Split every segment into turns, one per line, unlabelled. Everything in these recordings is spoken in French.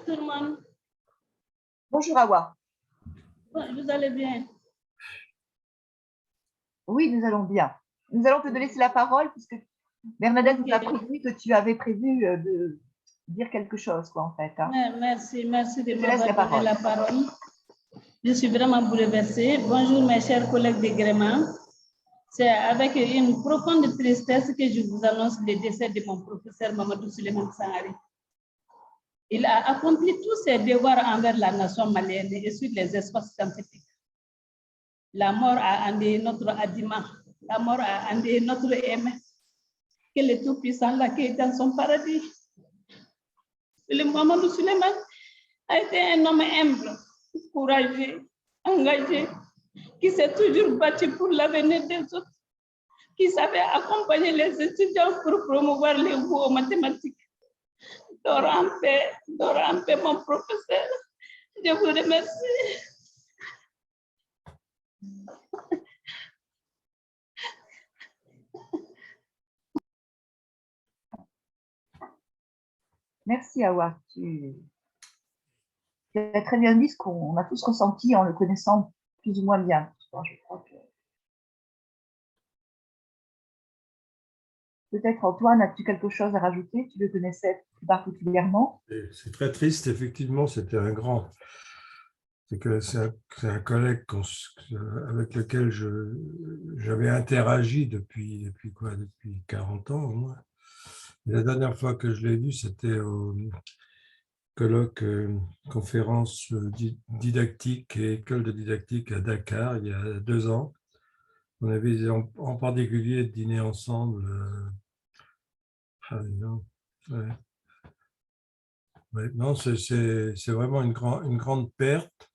Tout le monde.
Bonjour Awa.
Vous allez bien?
Oui, nous allons bien. Nous allons te laisser la parole puisque Bernadette nous a prévenu que tu avais prévu de dire quelque chose, quoi, en fait. Hein.
Merci de m'avoir donné la parole. Je suis vraiment bouleversée. Bonjour mes chers collègues de Gréma. C'est avec une profonde tristesse que je vous annonce le décès de mon professeur Mamadou Suleiman Sangari. Il a accompli tous ses devoirs envers la nation malienne et sur les espaces scientifiques. La mort a endeuillé notre Adima. La mort a endeuillé notre aimé. Que le Tout-Puissant l'accueille dans son paradis. Le Mamadou Suleiman a été un homme humble, courageux, engagé, qui s'est toujours battu pour l'avenir des autres, qui savait accompagner les étudiants pour promouvoir les goûts aux mathématiques. Dors en paix, mon professeur. Je vous remercie.
Merci Awa. Tu as très bien dit ce qu'on a tous ressenti en le connaissant plus ou moins bien. Je crois que... Peut-être Antoine, as-tu quelque chose à rajouter? Tu le connaissais plus particulièrement?
C'est très triste, effectivement, c'était un grand. C'est un collègue avec lequel j'avais interagi depuis 40 ans au moins. Et la dernière fois que je l'ai vu, c'était au colloque conférence didactique et école de didactique à Dakar, il y a 2 ans. On avait en particulier dîné ensemble. Ouais. Ouais, non, c'est vraiment une grande perte.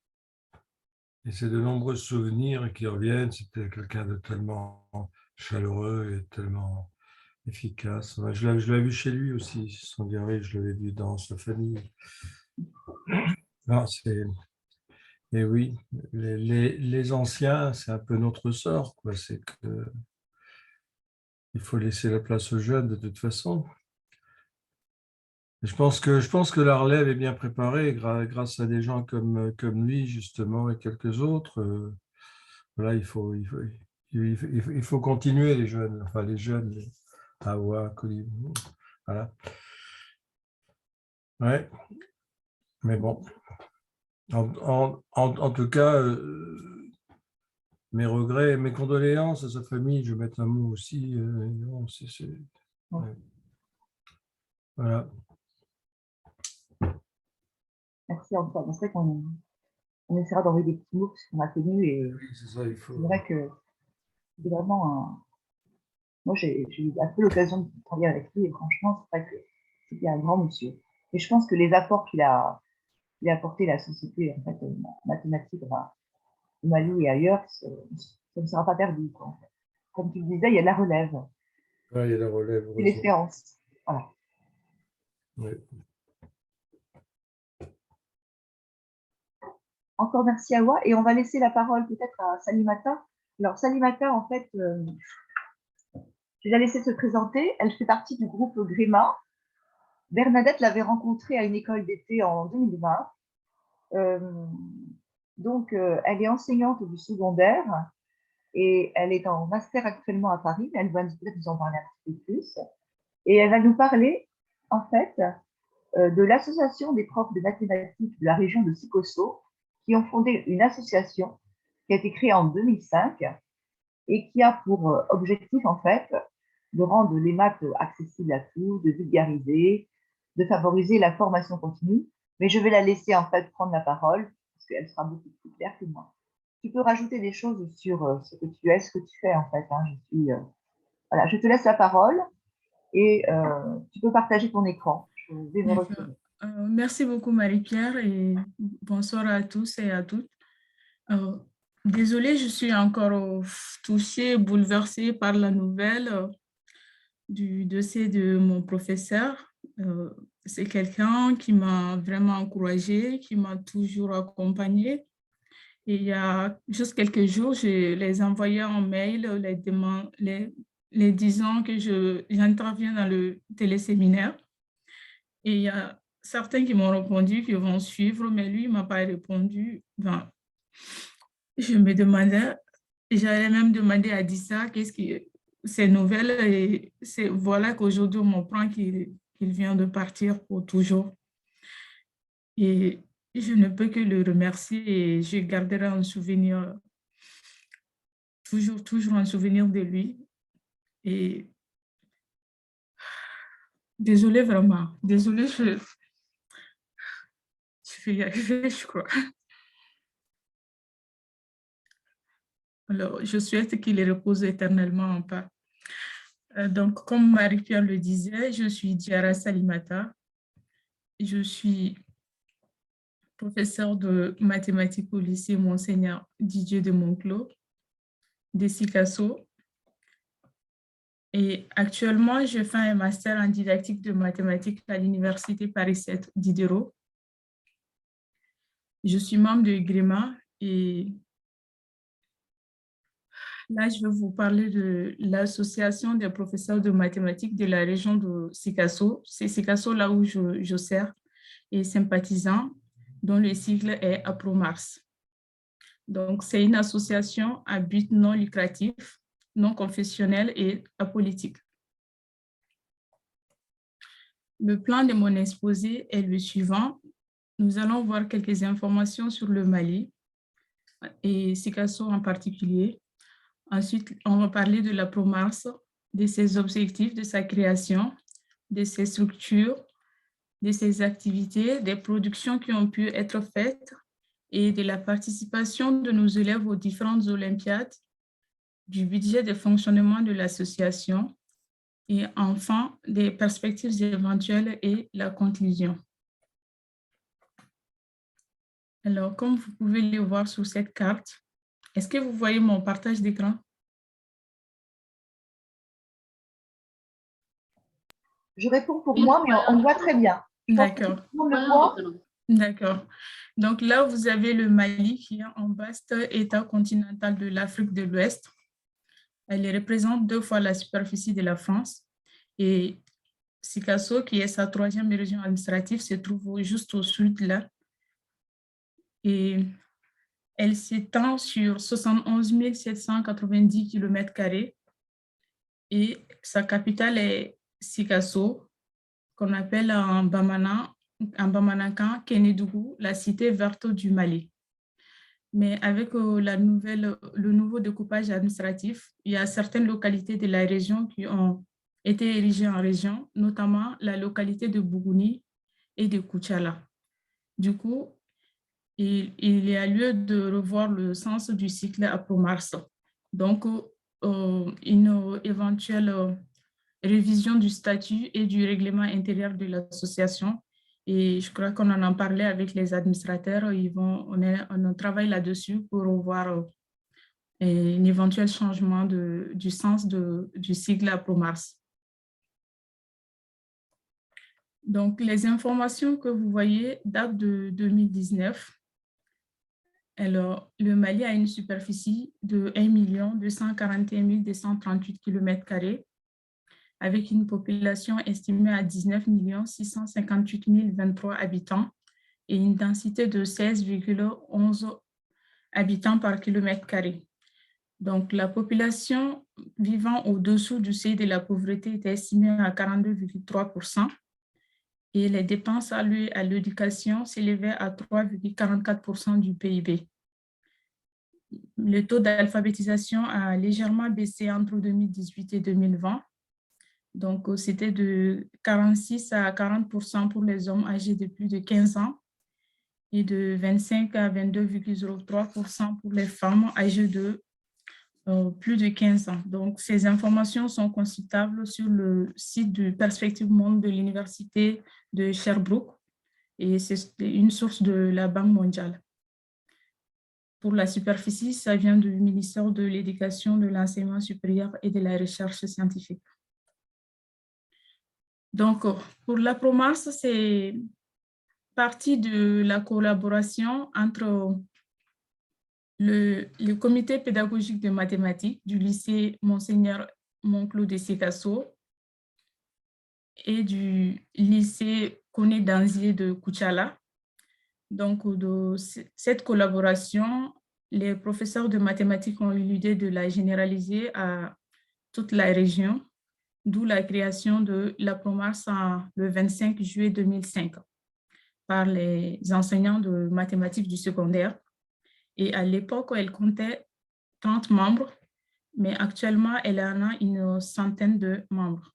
Et c'est de nombreux souvenirs qui reviennent. C'était quelqu'un de tellement chaleureux et tellement efficace. Je l'ai vu chez lui aussi, son diary, je l'avais vu dans sa famille. Non, et oui, les anciens, c'est un peu notre sort, quoi. C'est que il faut laisser la place aux jeunes de toute façon. Je pense que la relève est bien préparée grâce à des gens comme lui, justement, et quelques autres. Voilà, il faut continuer, les jeunes, enfin les jeunes, les Awa, Colline, voilà. Ouais, mais bon. En tout cas, mes regrets, mes condoléances à sa famille, je vais mettre un mot aussi. Ouais. Voilà.
Merci Antoine. C'est vrai qu'on essaiera d'envoyer des petits mots parce qu'on a connu et c'est vrai que c'est vraiment Moi, j'ai eu un peu l'occasion de travailler avec lui et franchement, c'est vrai que c'était un grand monsieur. Et je pense que les apports qu'il a apportés à la société, en fait, mathématiques, enfin, au Mali et ailleurs, ça ne sera pas perdu, quoi, en fait. Comme tu le disais, il y a de la relève.
Ouais, il y a la relève.
C'est l'espérance. Voilà.
Ouais.
Encore merci à Awa. Et on va laisser la parole peut-être à Salimata. Alors, Salimata, en fait, je vais la laisser se présenter. Elle fait partie du groupe Gréma. Bernadette l'avait rencontrée à une école d'été en 2020. Donc, elle est enseignante du secondaire et elle est en master actuellement à Paris. Elle va peut-être nous en parler un petit peu plus. Et elle va nous parler, en fait, de l'association des profs de mathématiques de la région de Sikosso, qui ont fondé une association qui a été créée en 2005 et qui a pour objectif, en fait, de rendre les maths accessibles à tous, de vulgariser, de favoriser la formation continue. Mais je vais la laisser, en fait, prendre la parole parce qu'elle sera beaucoup plus claire que moi. Tu peux rajouter des choses sur ce que tu es, ce que tu fais, en fait. Hein. Voilà, je te laisse la parole et tu peux partager ton écran. Je vais me retourner.
Merci beaucoup, Marie-Pierre, et bonsoir à tous et à toutes. Désolée, je suis encore touchée, bouleversée par la nouvelle du décès de mon professeur. C'est quelqu'un qui m'a vraiment encouragée, qui m'a toujours accompagnée. Et il y a juste quelques jours, je les envoyais en mail, les disant que j'interviens dans le téléséminaire. Et certains qui m'ont répondu qu'ils vont suivre, mais lui, il ne m'a pas répondu. Ben, je me demandais, j'allais même demander à Dissa qu'est-ce qui ces nouvelles, et voilà qu'aujourd'hui, on m'apprend qu'il vient de partir pour toujours. Et je ne peux que le remercier et je garderai un souvenir, toujours un souvenir de lui. Et désolée vraiment, désolée, je vais y arriver, je crois. Alors, je souhaite qu'il repose éternellement en paix. Donc, comme Marie-Pierre le disait, je suis Diara Salimata. Je suis professeure de mathématiques au lycée Monseigneur Didier de Monclos, de Sikasso. Et actuellement, je fais un master en didactique de mathématiques à l'Université Paris 7 Diderot. Je suis membre de GREMA et là, je vais vous parler de l'association des professeurs de mathématiques de la région de Sikasso. C'est Sikasso là où je sers et sympathisant, dont le sigle est APROMARS. Donc, c'est une association à but non lucratif, non confessionnel et apolitique. Le plan de mon exposé est le suivant. Nous allons voir quelques informations sur le Mali et Sikasso en particulier. Ensuite, on va parler de la PROMARS, de ses objectifs, de sa création, de ses structures, de ses activités, des productions qui ont pu être faites et de la participation de nos élèves aux différentes olympiades, du budget de fonctionnement de l'association et enfin des perspectives éventuelles et la conclusion. Alors, comme vous pouvez le voir sur cette carte, est-ce que vous voyez mon partage d'écran?
Je réponds pour moi, mais on voit très bien.
D'accord.
On le voit.
D'accord. Donc là, vous avez le Mali qui est un vaste État continental de l'Afrique de l'Ouest. Elle représente 2 fois la superficie de la France. Et Sikasso, qui est sa 3e région administrative, se trouve juste au sud là. Et elle s'étend sur 71 790 km² et sa capitale est Sikasso, qu'on appelle en Bamanakan, Kénédougou, la cité verte du Mali. Mais avec le nouveau découpage administratif, il y a certaines localités de la région qui ont été érigées en région, notamment la localité de Bougouni et de Koutchala. Du coup, il y a lieu de revoir le sens du cycle APROMARS. Donc, une éventuelle révision du statut et du règlement intérieur de l'association. Et je crois qu'on en a parlé avec les administrateurs. On travaille là-dessus pour revoir un éventuel changement du sens du sigle APROMARS. Donc, les informations que vous voyez datent de 2019. Alors, le Mali a une superficie de 1 241 238 km² avec une population estimée à 19 658 023 habitants et une densité de 16,11 habitants par km². Donc, la population vivant au-dessous du seuil de la pauvreté est estimée à 42,3% et les dépenses allouées à l'éducation s'élevaient à 3,44% du PIB. Le taux d'alphabétisation a légèrement baissé entre 2018 et 2020. Donc, c'était de 46 à 40% pour les hommes âgés de plus de 15 ans et de 25 à 22,03% pour les femmes âgées de plus de 15 ans. Donc, ces informations sont consultables sur le site de Perspective Monde de l'Université de Sherbrooke et c'est une source de la Banque mondiale. Pour la superficie, ça vient du ministère de l'Éducation, de l'Enseignement supérieur et de la Recherche scientifique. Donc, pour la PROMARS, c'est partie de la collaboration entre le comité pédagogique de mathématiques du lycée Monseigneur Monclos de Sikasso et du lycée Koné Danzier de Koutiala. Donc, de cette collaboration, les professeurs de mathématiques ont eu l'idée de la généraliser à toute la région, d'où la création de l'APROMARS le 25 juillet 2005 par les enseignants de mathématiques du secondaire. Et à l'époque, elle comptait 30 membres, mais actuellement, elle en a une centaine de membres.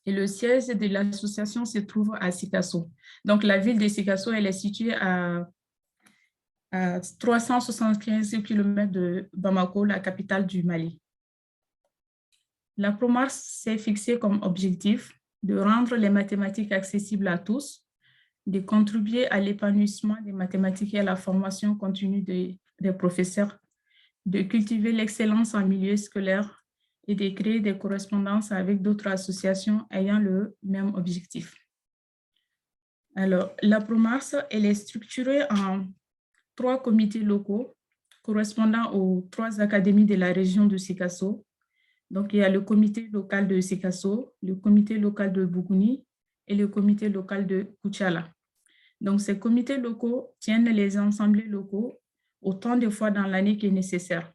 Et le siège de l'association se trouve à Sikasso. Donc, la ville de Sikasso, elle est située à 375 km de Bamako, la capitale du Mali. La PROMARS s'est fixée comme objectif de rendre les mathématiques accessibles à tous, de contribuer à l'épanouissement des mathématiques et à la formation continue des professeurs, de cultiver l'excellence en milieu scolaire et de créer des correspondances avec d'autres associations ayant le même objectif. Alors, la PROMARS, elle est structurée en 3 comités locaux correspondant aux 3 académies de la région de Sikasso. Donc, il y a le comité local de Sikasso, le comité local de Bougouni et le comité local de Koutiala. Donc, ces comités locaux tiennent les assemblées locaux autant de fois dans l'année qui est nécessaire.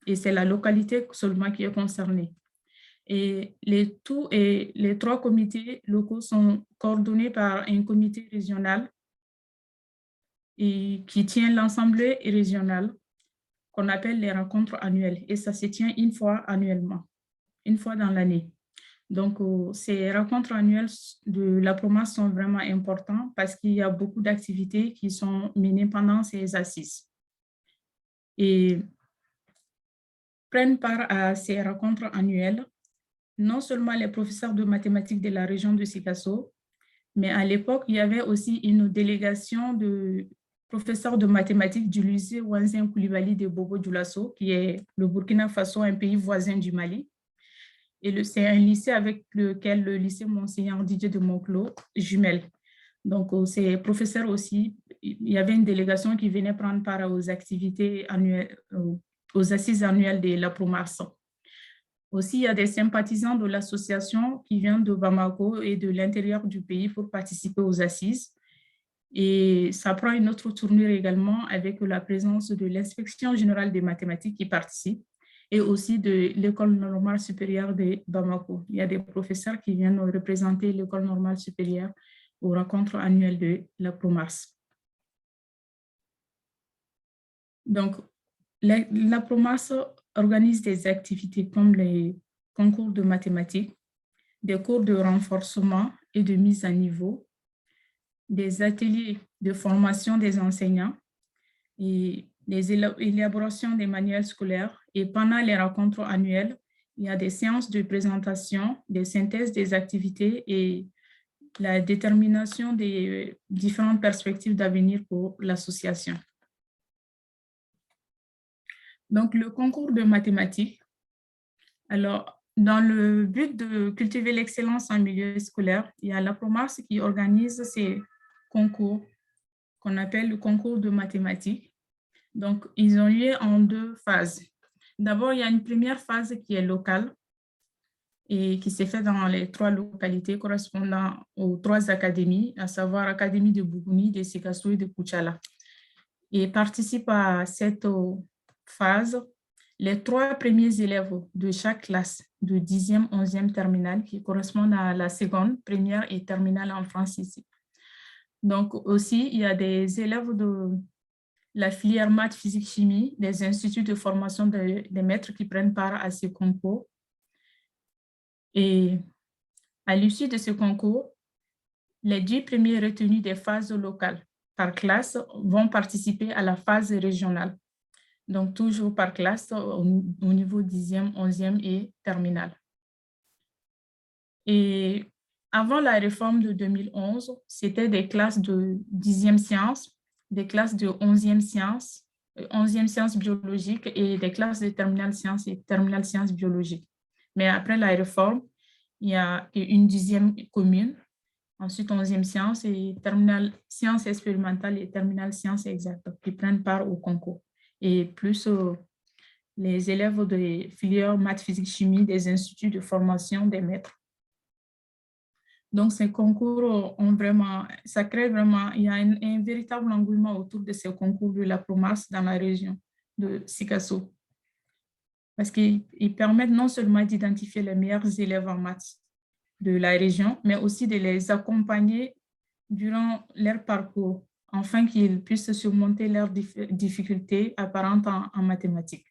Et c'est la localité seulement qui est concernée. Et les 3 comités locaux sont coordonnés par un comité régional et qui tient l'assemblée régionale qu'on appelle les rencontres annuelles. Et ça se tient une fois annuellement, une fois dans l'année. Donc, ces rencontres annuelles de la PROMARS sont vraiment importantes parce qu'il y a beaucoup d'activités qui sont menées pendant ces assises. Et prennent part à ces rencontres annuelles non seulement les professeurs de mathématiques de la région de Sikasso, mais à l'époque, il y avait aussi une délégation de professeurs de mathématiques du lycée Wanzin Koulibaly de Bobo Dioulasso, qui est le Burkina Faso, un pays voisin du Mali. Et c'est un lycée avec lequel le lycée Monseigneur Didier de Monclos jumelle. Donc, ces professeurs aussi, il y avait une délégation qui venait prendre part aux activités annuelles, aux assises annuelles de la PROMARS. Aussi, il y a des sympathisants de l'association qui viennent de Bamako et de l'intérieur du pays pour participer aux assises. Et ça prend une autre tournure également avec la présence de l'Inspection générale des mathématiques qui participe et aussi de l'École normale supérieure de Bamako. Il y a des professeurs qui viennent représenter l'École normale supérieure aux rencontres annuelles de la PROMARS. Donc, la PROMARS organise des activités comme les concours de mathématiques, des cours de renforcement et de mise à niveau, des ateliers de formation des enseignants et des élaborations des manuels scolaires. Et pendant les rencontres annuelles, il y a des séances de présentation, des synthèses des activités et la détermination des différentes perspectives d'avenir pour l'association. Donc, le concours de mathématiques. Alors, dans le but de cultiver l'excellence en milieu scolaire, il y a la PROMARS qui organise ces concours qu'on appelle le concours de mathématiques. Donc, ils ont lieu en 2 phases. D'abord, il y a une première phase qui est locale et qui s'est faite dans les 3 localités correspondant aux 3 académies, à savoir l'Académie de Bougouni, de Sikasso et de Koutiala. Et participent à cette phase les 3 premiers élèves de chaque classe de 10e, 11e terminale qui correspondent à la seconde, première et terminale en France ici. Donc aussi, il y a des élèves de la filière maths, physique, chimie, des instituts de formation des maîtres qui prennent part à ce concours. Et à l'issue de ce concours, les 10 premiers retenus des phases locales par classe vont participer à la phase régionale. Donc, toujours par classe au niveau 10e, 11e et terminale. Et avant la réforme de 2011, c'était des classes de 10e sciences, des classes de 11e sciences biologiques et des classes de terminale sciences et terminale sciences biologiques. Mais après la réforme, il y a une 10e commune, ensuite 11e sciences et terminale sciences expérimentales et terminale sciences exactes qui prennent part au concours. Et plus les élèves des filières maths, physique, chimie, des instituts de formation des maîtres. Donc, ces concours ont vraiment, ça crée vraiment, il y a un véritable engouement autour de ces concours de la ProMars dans la région de Sikasso. Parce qu'ils permettent non seulement d'identifier les meilleurs élèves en maths de la région, mais aussi de les accompagner durant leur parcours, afin qu'ils puissent surmonter leurs difficultés apparentes en mathématiques.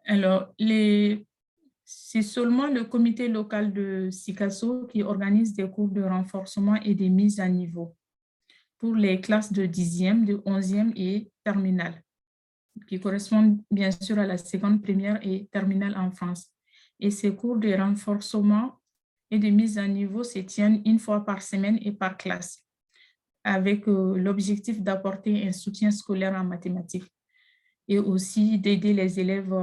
Alors, c'est seulement le comité local de Sikasso qui organise des cours de renforcement et des mises à niveau pour les classes de 10e, de 11e et terminale, qui correspondent bien sûr à la seconde, première et terminale en France. Et ces cours de renforcement et de mise à niveau se tiennent une fois par semaine et par classe, avec l'objectif d'apporter un soutien scolaire en mathématiques et aussi d'aider les élèves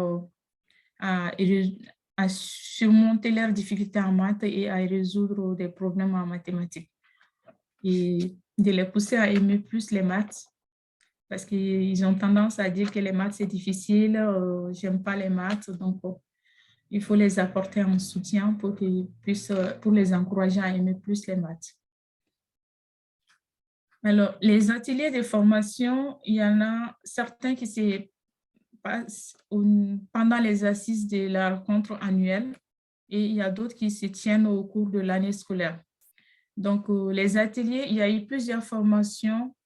à surmonter leurs difficultés en maths et à résoudre des problèmes en mathématiques. Et de les pousser à aimer plus les maths, parce qu'ils ont tendance à dire que les maths, c'est difficile, j'aime pas les maths, donc il faut les apporter un soutien pour qu'ils puissent, pour les encourager à aimer plus les maths. Alors, les ateliers de formation, il y en a certains qui se passent pendant les assises de la rencontre annuelle et il y a d'autres qui se tiennent au cours de l'année scolaire. Donc, les ateliers, il y a eu plusieurs formations,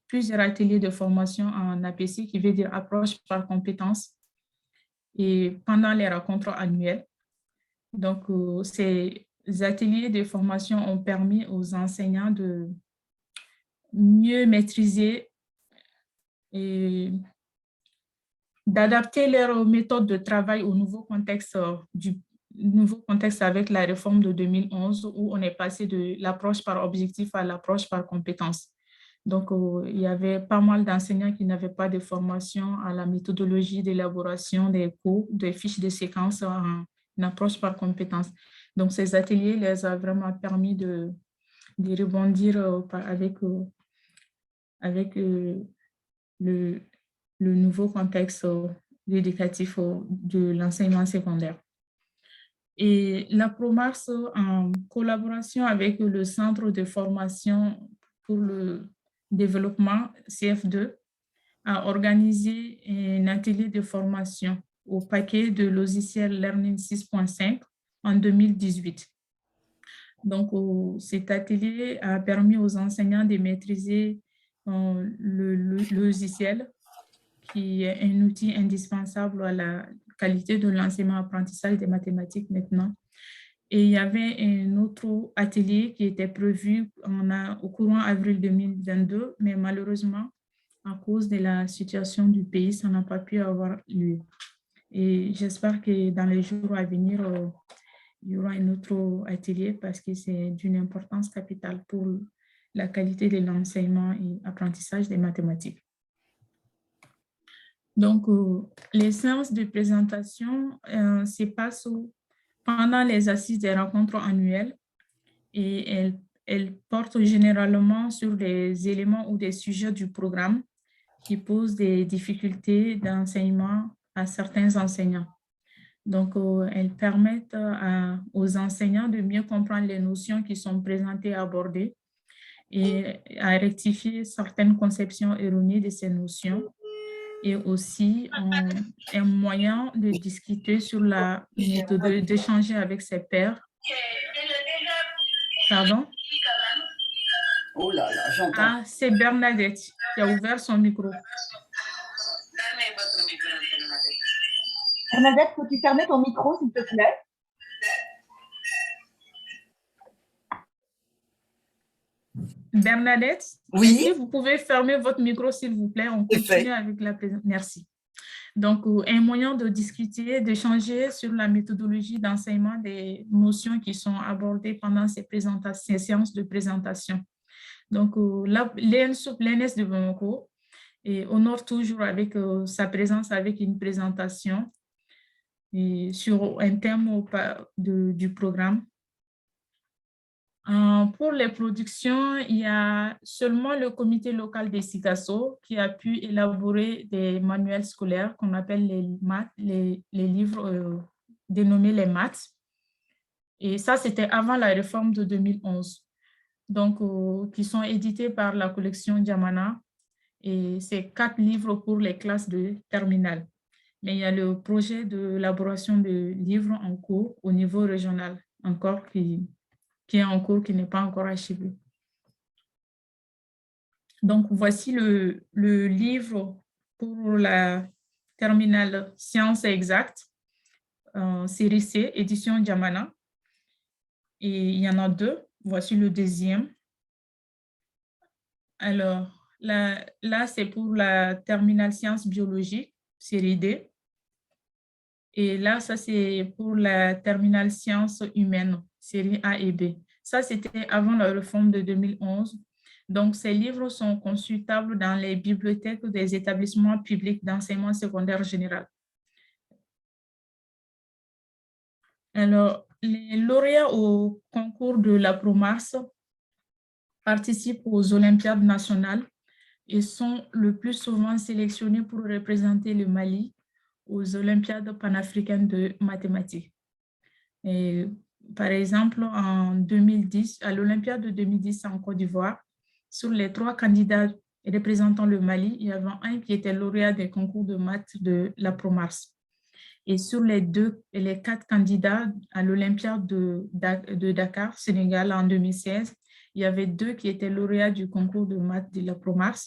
plusieurs ateliers de formation en APC, qui veut dire approche par compétence, et pendant les rencontres annuelles. Donc, ces ateliers de formation ont permis aux enseignants de mieux maîtriser et d'adapter leur méthode de travail au nouveau contexte avec la réforme de 2011 où on est passé de l'approche par objectif à l'approche par compétence. Donc, il y avait pas mal d'enseignants qui n'avaient pas de formation à la méthodologie d'élaboration des cours, des fiches de séquence en approche par compétence. Donc, ces ateliers les ont vraiment permis de rebondir avec le nouveau contexte éducatif de l'enseignement secondaire. Et la ProMars, en collaboration avec le Centre de formation pour le développement, CF2, a organisé un atelier de formation au paquet de logiciels Learning 6.5 en 2018. Donc, cet atelier a permis aux enseignants de maîtriser le logiciel, qui est un outil indispensable à la qualité de l'enseignement-apprentissage des mathématiques maintenant. Et il y avait un autre atelier qui était prévu au courant avril 2022, mais malheureusement, à cause de la situation du pays, ça n'a pas pu avoir lieu. Et j'espère que dans les jours à venir, il y aura un autre atelier parce que c'est d'une importance capitale pour la qualité de l'enseignement et apprentissage des mathématiques. Donc, les séances de présentation se passent pendant les assises des rencontres annuelles et elles portent généralement sur des éléments ou des sujets du programme qui posent des difficultés d'enseignement à certains enseignants. Donc, elles permettent aux enseignants de mieux comprendre les notions qui sont présentées et abordées et à rectifier certaines conceptions erronées de ces notions et aussi un moyen de discuter sur la méthode, d'échanger avec ses pairs. Pardon?
Oh là là, j'entends.
Ah, c'est Bernadette qui a ouvert son micro.
Bernadette, peux-tu fermer ton micro, s'il te plaît?
Bernadette,
oui.
Si vous pouvez fermer votre micro, s'il vous plaît, on continue avec la présentation. Merci. Donc, un moyen de discuter, d'échanger sur la méthodologie d'enseignement des notions qui sont abordées pendant ces séances de présentation. Donc, l'ENS de Bamako honore toujours avec sa présence avec une présentation sur un thème du programme. Pour les productions, il y a seulement le comité local des Sikasso qui a pu élaborer des manuels scolaires qu'on appelle les livres dénommés les maths. Et ça, c'était avant la réforme de 2011. Donc, qui sont édités par la collection Diamana. Et c'est 4 livres pour les classes de terminale. Mais il y a le projet d'élaboration de livres en cours au niveau régional, encore qui est en cours, qui n'est pas encore achevé. Donc, voici le livre pour la terminale Sciences exactes, série C, édition Diamana. Et il y en a 2. Voici le deuxième. Alors, là c'est pour la terminale Sciences biologiques, série D. Et là, ça, c'est pour la terminale Sciences humaines, série A et B. Ça, c'était avant la réforme de 2011. Donc, ces livres sont consultables dans les bibliothèques des établissements publics d'enseignement secondaire général. Alors, les lauréats au concours de la ProMars participent aux Olympiades nationales et sont le plus souvent sélectionnés pour représenter le Mali aux Olympiades panafricaines de mathématiques. Et, par exemple, en 2010, à l'Olympiade de 2010 en Côte d'Ivoire, sur les 3 candidats représentant le Mali, il y avait un qui était lauréat des concours de maths de la ProMars. Et sur les 4 candidats à l'Olympiade de Dakar, Sénégal, en 2016, il y avait 2 qui étaient lauréats du concours de maths de la ProMars.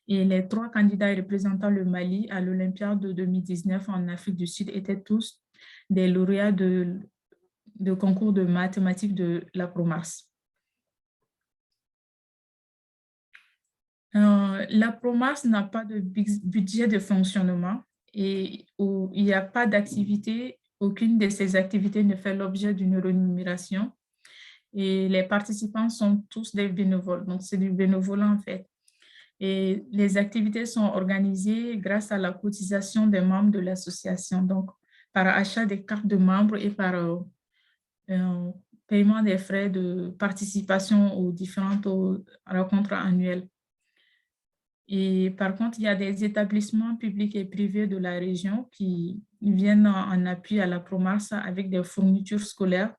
Et les 3 candidats représentant le Mali à l'Olympiade de 2019 en Afrique du Sud étaient tous des lauréats de concours de mathématiques de la ProMars. La ProMars n'a pas de budget de fonctionnement et il n'y a pas d'activité, aucune de ces activités ne fait l'objet d'une rémunération et les participants sont tous des bénévoles, donc c'est du bénévolat en fait. Et les activités sont organisées grâce à la cotisation des membres de l'association, donc par achat des cartes de membres et par paiement des frais de participation aux différentes rencontres annuelles. Et par contre, il y a des établissements publics et privés de la région qui viennent en appui à la ProMars avec des fournitures scolaires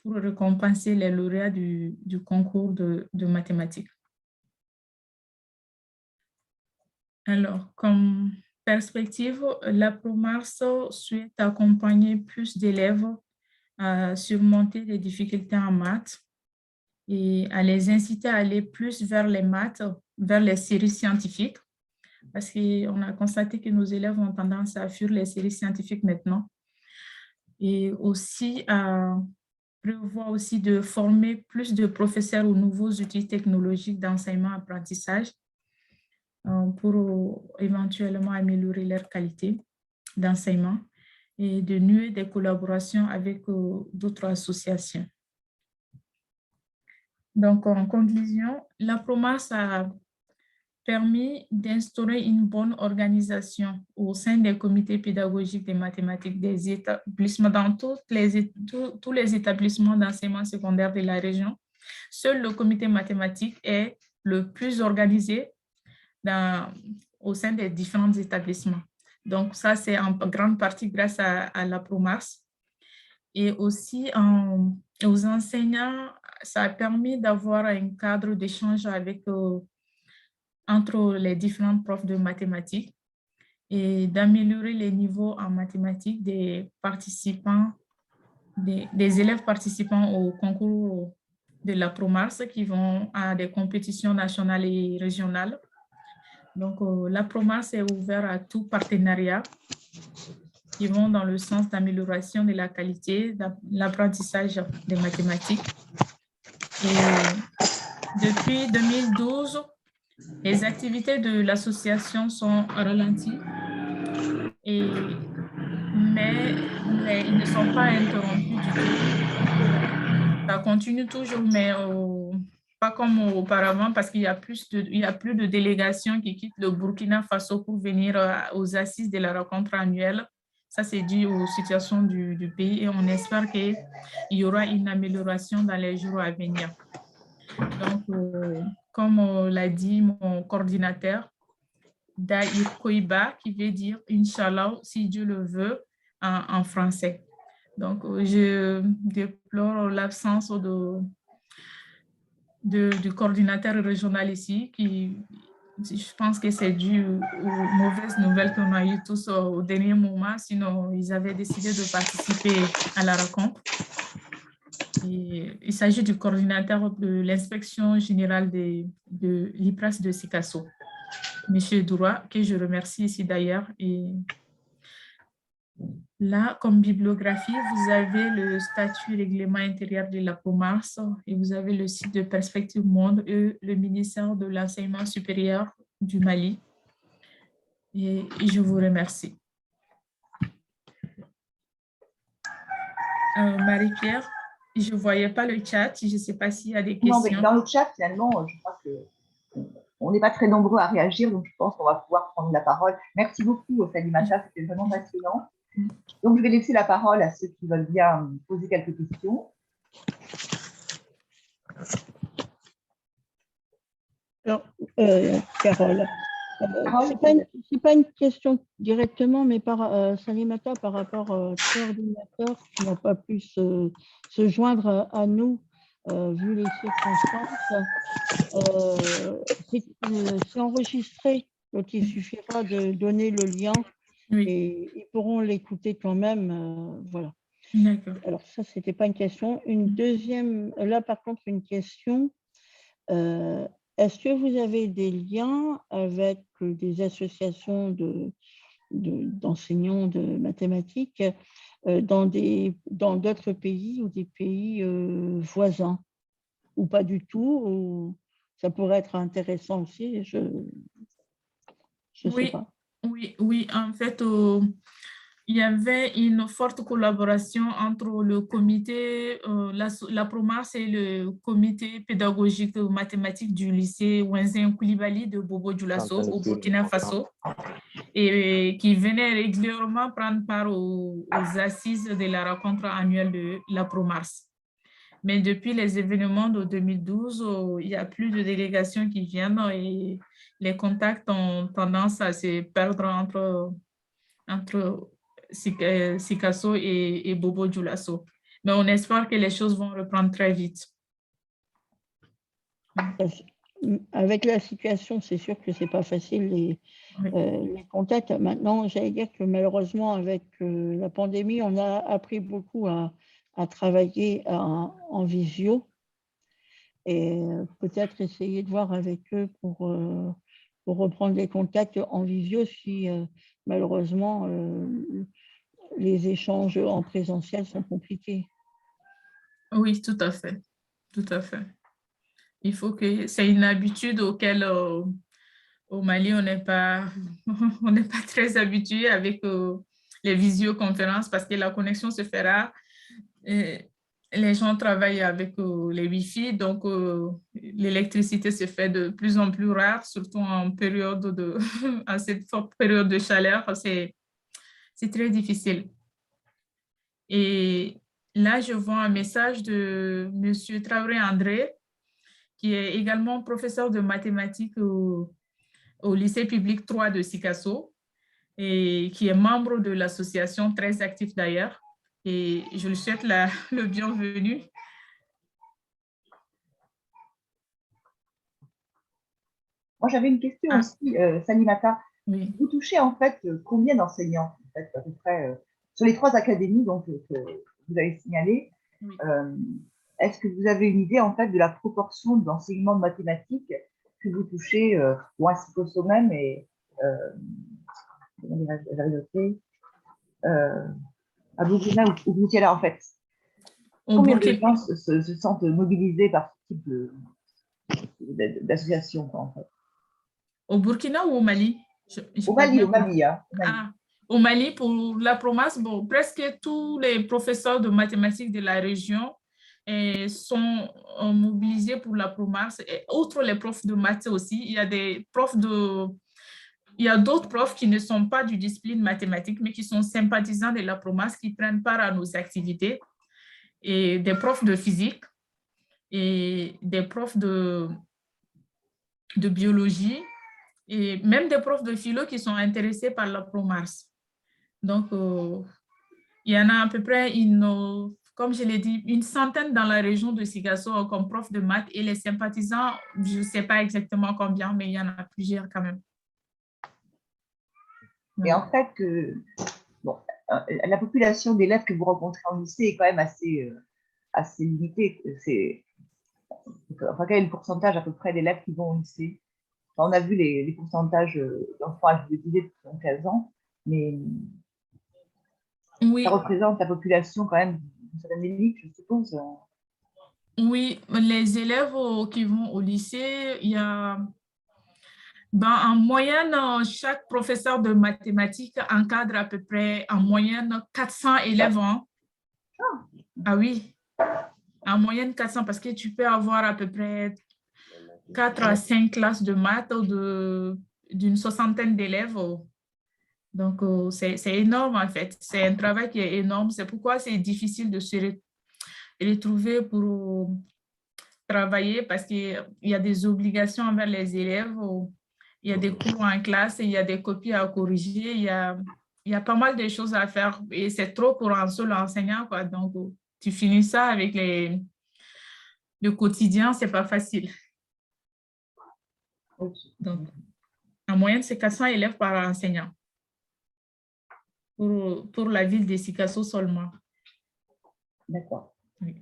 pour récompenser les lauréats du concours de mathématiques. Alors, comme perspective, la ProMars souhaite accompagner plus d'élèves à surmonter les difficultés en maths et à les inciter à aller plus vers les maths, vers les séries scientifiques, parce qu'on a constaté que nos élèves ont tendance à fuir les séries scientifiques maintenant. Et aussi à prévoir aussi de former plus de professeurs aux nouveaux outils technologiques d'enseignement-apprentissage pour éventuellement améliorer leur qualité d'enseignement et de nouer des collaborations avec d'autres associations. Donc, en conclusion, la ProMars a permis d'instaurer une bonne organisation au sein des comités pédagogiques des mathématiques des établissements, dans tous les établissements d'enseignement secondaire de la région. Seul le comité mathématique est le plus organisé au sein des différents établissements. Donc, ça, c'est en grande partie grâce à la ProMars. Et aussi, aux enseignants, ça a permis d'avoir un cadre d'échange entre les différents profs de mathématiques et d'améliorer les niveaux en mathématiques des participants, des élèves participants au concours de la ProMars qui vont à des compétitions nationales et régionales. Donc, la ProMars est ouverte à tout partenariat qui vont dans le sens d'amélioration de la qualité de l'apprentissage des mathématiques. Et depuis 2012, les activités de l'association sont ralenties, mais ils ne sont pas interrompus du tout. Ça continue toujours, mais pas comme auparavant, parce qu'il y a plus de délégations qui quittent le Burkina Faso pour venir aux assises de la rencontre annuelle. Ça, c'est dû aux situations du pays et on espère qu'il y aura une amélioration dans les jours à venir. Donc, comme l'a dit mon coordinateur, Daïr Koiba, qui veut dire « Inch'Allah, si Dieu le veut » en français. Donc, je déplore l'absence du coordinateur régional ici, je pense que c'est dû aux mauvaises nouvelles qu'on a eues tous au dernier moment, sinon ils avaient décidé de participer à la rencontre. Et il s'agit du coordinateur de l'inspection générale de l'IPRAS de Sikasso, M. Doura, que je remercie ici d'ailleurs. Et là, comme bibliographie, vous avez le statut règlement intérieur de la PROMARS et vous avez le site de Perspective Monde et le ministère de l'Enseignement supérieur du Mali. Et je vous remercie. Marie-Pierre, je ne voyais pas le chat. Je ne sais pas s'il y a des questions.
Non, mais dans le chat, finalement, je crois qu'on n'est pas très nombreux à réagir, donc je pense qu'on va pouvoir prendre la parole. Merci beaucoup, Salimata, c'était vraiment passionnant. Donc, je vais laisser la parole à ceux qui veulent bien poser quelques questions.
Alors, Carole, ce n'est pas une question directement, mais par Salimata, par rapport au coordinateur qui n'a pas pu se joindre à nous, vu les circonstances. C'est enregistré, donc il suffira de donner le lien. Oui. Et ils pourront l'écouter quand même, voilà. Alors ça, c'était pas une question. Une deuxième, là par contre, une question. Est-ce que vous avez des liens avec des associations d'enseignants de mathématiques dans d'autres pays ou des pays voisins, ou pas du tout, ou ça pourrait être intéressant aussi, je sais pas.
Oui, en fait, il y avait une forte collaboration entre le comité, la PROMARS et le comité pédagogique mathématique du lycée Wenzin Koulibaly de Bobo Dioulasso au Burkina Faso, et qui venait régulièrement prendre part aux assises de la rencontre annuelle de la PROMARS. Mais depuis les événements de 2012, il n'y a plus de délégations qui viennent et les contacts ont tendance à se perdre entre Sikasso et Bobo Dioulasso. Mais on espère que les choses vont reprendre très vite.
Avec la situation, c'est sûr que ce n'est pas facile, les contacts. Maintenant, j'allais dire que malheureusement, avec la pandémie, on a appris beaucoup à travailler en visio et peut-être essayer de voir avec eux pour reprendre les contacts en visio si malheureusement les échanges en présentiel sont compliqués.
Oui, tout à fait. Tout à fait. Il faut que c'est une habitude auquel au Mali, on n'est pas très habitué avec les visioconférences parce que la connexion se fait rare. Et les gens travaillent avec les Wi-Fi, donc l'électricité se fait de plus en plus rare, surtout en à cette forte période de chaleur. C'est très difficile. Et là, je vois un message de M. Traoré André, qui est également professeur de mathématiques au lycée public 3 de Sikasso et qui est membre de l'association, très actif d'ailleurs. Et je lui souhaite le bienvenu.
Moi, j'avais une question aussi, Salimata.
Oui.
Vous touchez en fait combien d'enseignants en fait, à peu près sur les 3 académies donc, que vous avez signalées? Oui. Est-ce que vous avez une idée en fait de la proportion d'enseignement de mathématiques que vous touchez ou à Sikasso même et à Burkina ou Boutiala en fait? Combien de gens se sentent mobilisés par ce type d'association en fait?
Au Burkina ou au Mali?
Au Mali.
Au Mali, pour la PROMARS, bon, presque tous les professeurs de mathématiques de la région sont mobilisés pour la PROMARS. Et outre les profs de maths aussi, il y a d'autres profs qui ne sont pas du discipline mathématique, mais qui sont sympathisants de la PROMARS, qui prennent part à nos activités, et des profs de physique et des profs de biologie, et même des profs de philo qui sont intéressés par la PROMARS. Donc, il y en a à peu près comme je l'ai dit, une centaine dans la région de Sikasso comme prof de maths et les sympathisants, je ne sais pas exactement combien, mais il y en a plusieurs quand même.
Et en fait, bon, la population d'élèves que vous rencontrez en lycée est quand même assez limitée. Enfin, quel est le pourcentage à peu près d'élèves qui vont au lycée? Enfin, on a vu les pourcentages d'enfants alphabétisés de 15 ans, mais
Oui,
ça représente la population quand même d'une certaine limite, je suppose.
oui, les élèves qui vont au lycée, il y a, en moyenne, chaque professeur de mathématiques encadre à peu près en moyenne 400 élèves. Hein. Ah oui, en moyenne 400 parce que tu peux avoir à peu près 4 à 5 classes de maths d'une soixantaine d'élèves. Donc, c'est énorme en fait. C'est un travail qui est énorme. C'est pourquoi c'est difficile de se retrouver pour travailler parce qu'il y a des obligations envers les élèves. Il y a des cours en classe, il y a des copies à corriger, il y a pas mal de choses à faire et c'est trop pour un seul enseignant, quoi. Donc, tu finis ça avec le quotidien, c'est pas facile. Donc, en moyenne, c'est 400 élèves par enseignant pour la ville de Sikasso seulement.
D'accord.
Oui.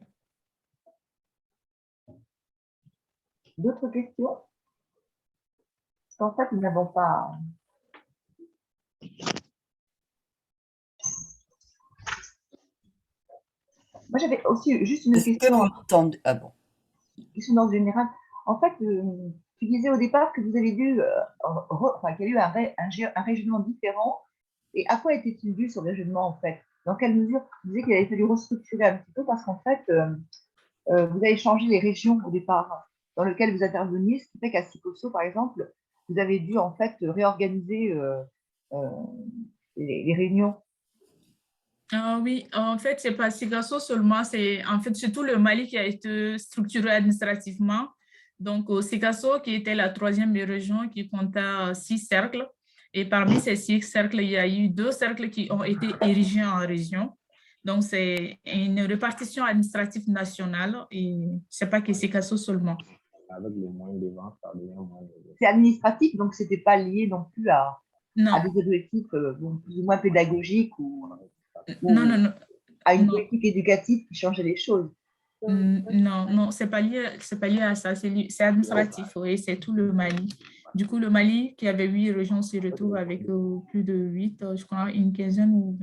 D'autres questions? Parce qu'en fait, nous n'avons pas... Moi, j'avais aussi juste une
Est-ce que
question.
vous m'entendez? Ah bon.
Question d'ordre général. En fait, tu disais au départ que vous avez dû, enfin, qu'il y a eu un régionnement différent. Et à quoi était-il dû ce régionnement, en fait? Dans quelle mesure tu disais qu'il avait fallu restructurer un petit peu parce qu'en fait, vous avez changé les régions au départ dans lesquelles vous interveniez, ce qui fait qu'à Sikosso, par exemple, vous avez dû en fait réorganiser les réunions.
Ah oui, en fait, c'est pas Sikasso seulement, c'est en fait surtout le Mali qui a été structuré administrativement. Donc, Sikasso, qui était la troisième région qui comptait 6 cercles. Et parmi ces 6 cercles, il y a eu 2 cercles qui ont été érigés en région. Donc, c'est une répartition administrative nationale et c'est pas que Sikasso seulement.
Avec les moyens de vente, ça devient moins de...
C'est administratif, donc ce n'était pas lié non plus à
Non,
des objectifs bon, plus ou moins pédagogiques ou
non.
à une
Non.
politique éducative qui changeait les choses.
Non, c'est pas lié à ça, c'est administratif, oui, c'est tout le Mali. Du coup, le Mali, qui avait 8 régions, se retrouve avec plus de 8, je crois, une quinzaine ou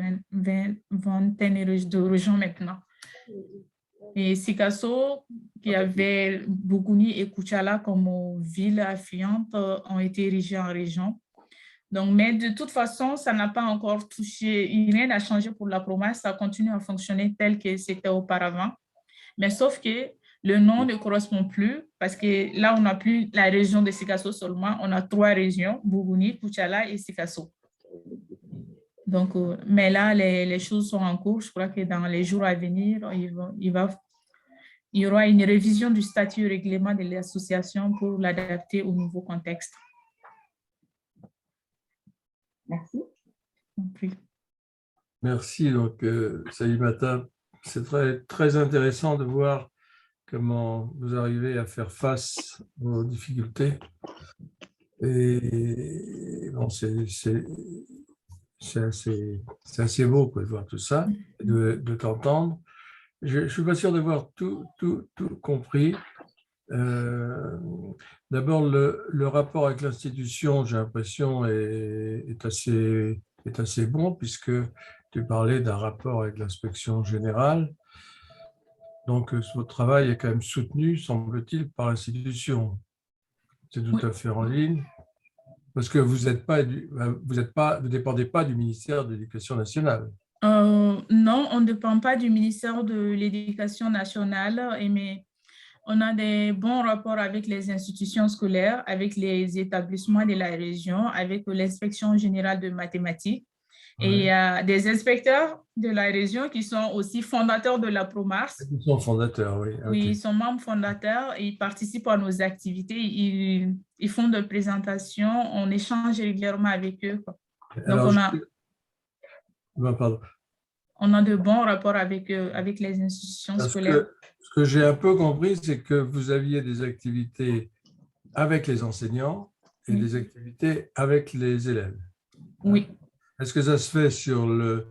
vingtaine de régions maintenant. Et Sikasso, qui avait Bougouni et Koutchala comme villes affluentes, ont été érigées en région. Donc, mais de toute façon, ça n'a pas encore touché, rien n'a changé pour la promesse, ça continue à fonctionner tel que c'était auparavant. Mais sauf que le nom ne correspond plus parce que là, on n'a plus la région de Sikasso seulement, on a 3 régions, Bougouni, Koutchala et Sikasso. Donc, mais là, les choses sont en cours. Je crois que dans les jours à venir, il y aura une révision du statut règlement de l'association pour l'adapter au nouveau contexte.
Merci.
Merci. Donc, Salimata, c'est très intéressant de voir comment vous arrivez à faire face aux difficultés. Et bon, c'est assez beau quoi, de voir tout ça, de t'entendre. Je ne suis pas sûr d'avoir tout compris. D'abord, le rapport avec l'institution, j'ai l'impression, est assez bon, puisque tu parlais d'un rapport avec l'inspection générale. Donc, votre travail est quand même soutenu, semble-t-il, par l'institution. C'est tout à fait en ligne, parce que vous ne dépendez pas du ministère de l'Éducation nationale.
Non, on ne dépend pas du ministère de l'Éducation nationale, mais on a des bons rapports avec les institutions scolaires, avec les établissements de la région, avec l'inspection générale de mathématiques. Et il y a des inspecteurs de la région qui sont aussi fondateurs de la Promars.
Ils sont fondateurs, oui.
Oui,
Okay.
ils sont membres fondateurs, ils participent à nos activités, ils font des présentations, on échange régulièrement avec eux. Donc,
Alors, pardon.
on a de bons rapports avec, avec les institutions scolaires.
Ce que j'ai un peu compris, c'est que vous aviez des activités avec les enseignants et des activités avec les élèves.
Oui.
Est-ce que ça se fait sur le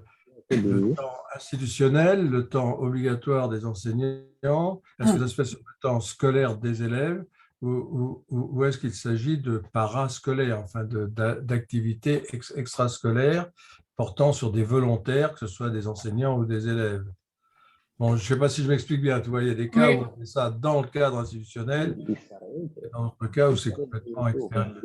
temps institutionnel, le temps obligatoire des enseignants? Est-ce que ça se fait sur le temps scolaire des élèves ou est-ce qu'il s'agit de parascolaires, enfin d'activités extrascolaires portant sur des volontaires, que ce soit des enseignants ou des élèves? Bon, je ne sais pas si je m'explique bien. Tu vois, il y a des cas où on fait ça dans le cadre institutionnel, et dans d'autres cas où c'est complètement extérieur.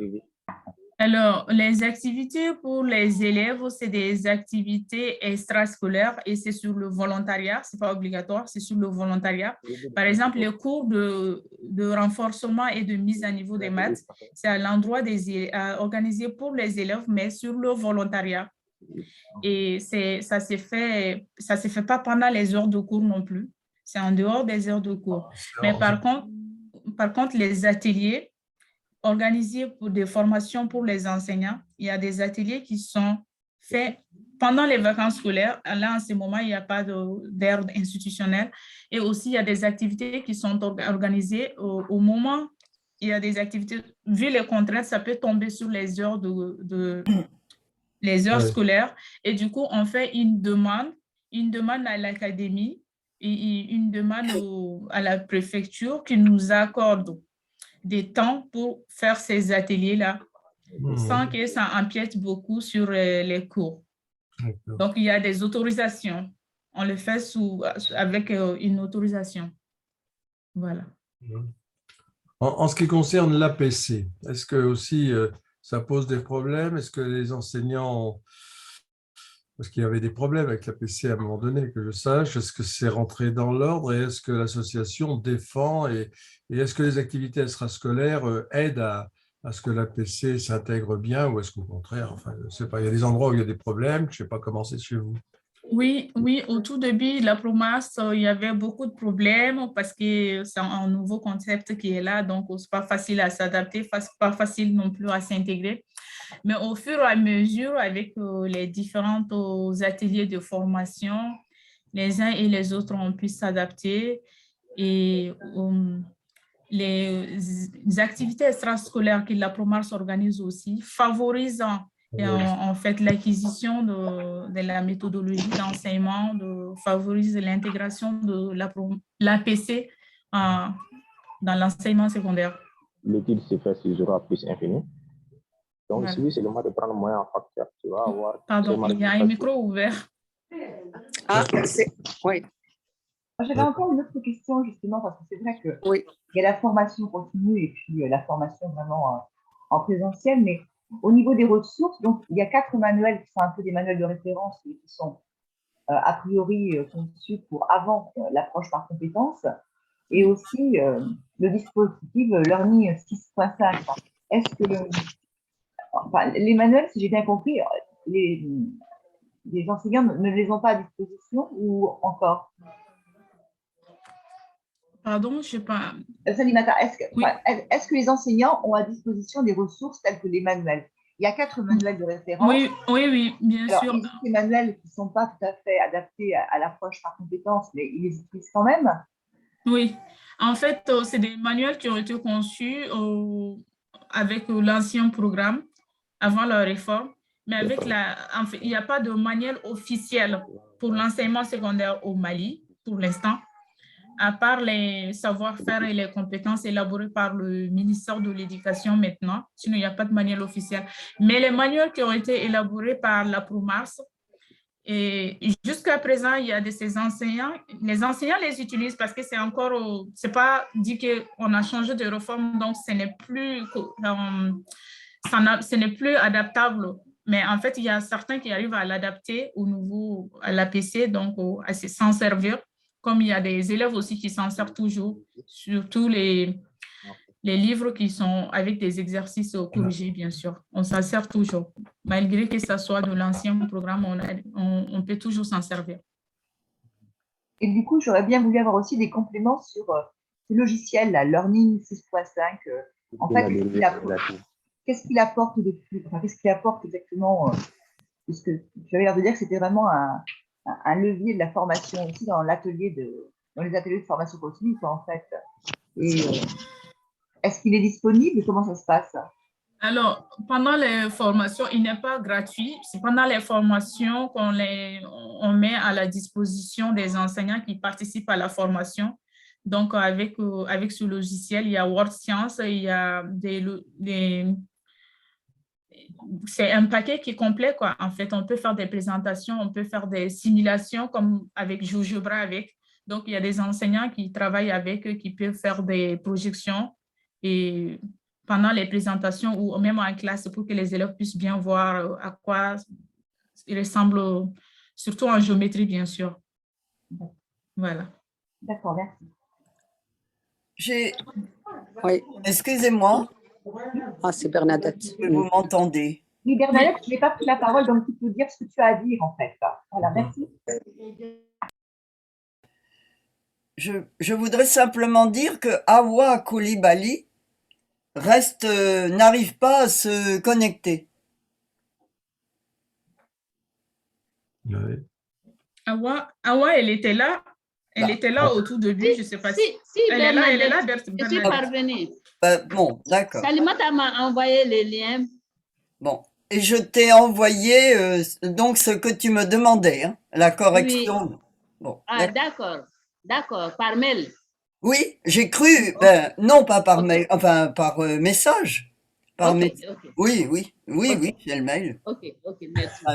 Alors, les activités pour les élèves, c'est des activités extrascolaires et c'est sur le volontariat, ce n'est pas obligatoire, c'est sur le volontariat. Par exemple, les cours de renforcement et de mise à niveau des maths, c'est à l'endroit organisé pour les élèves, mais sur le volontariat. Et ça ne se fait pas pendant les heures de cours non plus, c'est en dehors des heures de cours. Mais par contre, les ateliers, organisés pour des formations pour les enseignants. Il y a des ateliers qui sont faits pendant les vacances scolaires. Là, en ce moment, il n'y a pas d'aire institutionnelle. Et aussi, il y a des activités qui sont organisées au moment. Il y a des activités, vu les contraintes, ça peut tomber sur les heures, les heures scolaires. Et du coup, on fait une demande à l'académie et une demande à la préfecture qui nous accorde des temps pour faire ces ateliers-là, sans que ça empiète beaucoup sur les cours. Donc, il y a des autorisations. On le fait avec une autorisation. Voilà.
En ce qui concerne l'APC, est-ce que aussi ça pose des problèmes? Est-ce que les enseignants, parce qu'il y avait des problèmes avec l'APC à un moment donné, que je sache, est-ce que c'est rentré dans l'ordre et est-ce que l'association défend et est-ce que les activités extrascolaires aident à ce que l'APC s'intègre bien ou est-ce qu'au contraire, enfin, je ne sais pas, il y a des endroits où il y a des problèmes, je ne sais pas comment c'est chez vous.
Oui, au tout début, la PROMAS, il y avait beaucoup de problèmes parce que c'est un nouveau concept qui est là, donc ce n'est pas facile à s'adapter, pas facile non plus à s'intégrer. Mais au fur et à mesure, avec les différents ateliers de formation, les uns et les autres ont pu s'adapter et les activités extrascolaires que la PROMAS organise aussi favorisent en fait l'acquisition de la méthodologie d'enseignement, favorise l'intégration de l'APC dans l'enseignement secondaire.
L'étude se fait sur 0 plus infini. Donc,
Voilà.
si c'est le moment de prendre moins en facteur, tu vas avoir...
Pardon, il y a un micro ouvert.
Ah, c'est... Oui.
J'avais encore une autre question, justement, parce que c'est vrai qu'il y a la formation continue et puis la formation vraiment en présentiel, mais au niveau des ressources, donc il y a 4 manuels qui sont un peu des manuels de référence qui sont a priori conçus pour avant l'approche par compétences, et aussi le dispositif Learning 6.5. Est-ce que les manuels, si j'ai bien compris, les enseignants ne les ont pas à disposition ou encore?
Pardon, je ne sais pas.
Salimata, est-ce que les enseignants ont à disposition des ressources telles que les manuels? Il y a 4 manuels de référence.
Oui, bien sûr.
Il y a des manuels qui ne sont pas tout à fait adaptés à l'approche par compétences, mais ils les utilisent quand même. Oui.
En fait, c'est des manuels qui ont été conçus avec l'ancien programme avant la réforme, mais avec en fait, il n'y a pas de manuel officiel pour l'enseignement secondaire au Mali pour l'instant, à part les savoir-faire et les compétences élaborées par le ministère de l'Éducation maintenant. Sinon, il n'y a pas de manuel officiel. Mais les manuels qui ont été élaborés par la PROMAS, et jusqu'à présent, il y a de ces enseignants, les enseignants les utilisent parce que c'est pas dit qu'on a changé de réforme, donc ce n'est plus adaptable. Mais en fait, il y a certains qui arrivent à l'adapter à l'APC, donc à s'en servir. Comme il y a des élèves aussi qui s'en servent toujours, surtout les livres qui sont avec des exercices corrigés, bien sûr. On s'en sert toujours. Malgré que ce soit de l'ancien programme, on peut toujours s'en servir.
Et du coup, j'aurais bien voulu avoir aussi des compléments sur ce logiciel, la Learning 6.5. En fait, qu'est-ce qu'il apporte de plus? Qu'est-ce qu'il apporte exactement? Puisque j'avais l'air de dire que c'était vraiment un un levier de la formation aussi dans les ateliers de formation continue, quoi, en fait. Et est-ce qu'il est disponible? Comment ça se passe?
Alors, pendant les formations, il n'est pas gratuit. C'est pendant les formations on met à la disposition des enseignants qui participent à la formation. Donc, avec ce logiciel, il y a WordScience, il y a c'est un paquet qui est complet, quoi. En fait, on peut faire des présentations, on peut faire des simulations comme avec GeoGebra avec. Donc, il y a des enseignants qui travaillent avec eux, qui peuvent faire des projections et pendant les présentations ou même en classe pour que les élèves puissent bien voir à quoi il ressemble, surtout en géométrie, bien sûr. Voilà.
D'accord, merci.
Oui.
Excusez-moi,
Ah, c'est Bernadette.
vous m'entendez?
Oui, Bernadette, je n'ai pas pris la parole, donc tu peux dire ce que tu as à dire, en fait. Voilà, merci.
Je voudrais simplement dire que Awa Coulibaly n'arrive pas à se connecter.
Oui.
Awa, elle était là. Elle était là au tout début, je ne sais pas si. Elle est là,
je suis parvenue.
Bon, d'accord.
Salimata m'a envoyé les liens.
Bon, et je t'ai envoyé donc ce que tu me demandais, hein, la correction.
Oui.
Bon,
Ah, d'accord, par mail.
oui, j'ai cru, non pas par mail, enfin par message. Par
Ok.
Oui, j'ai le mail.
Ok, merci.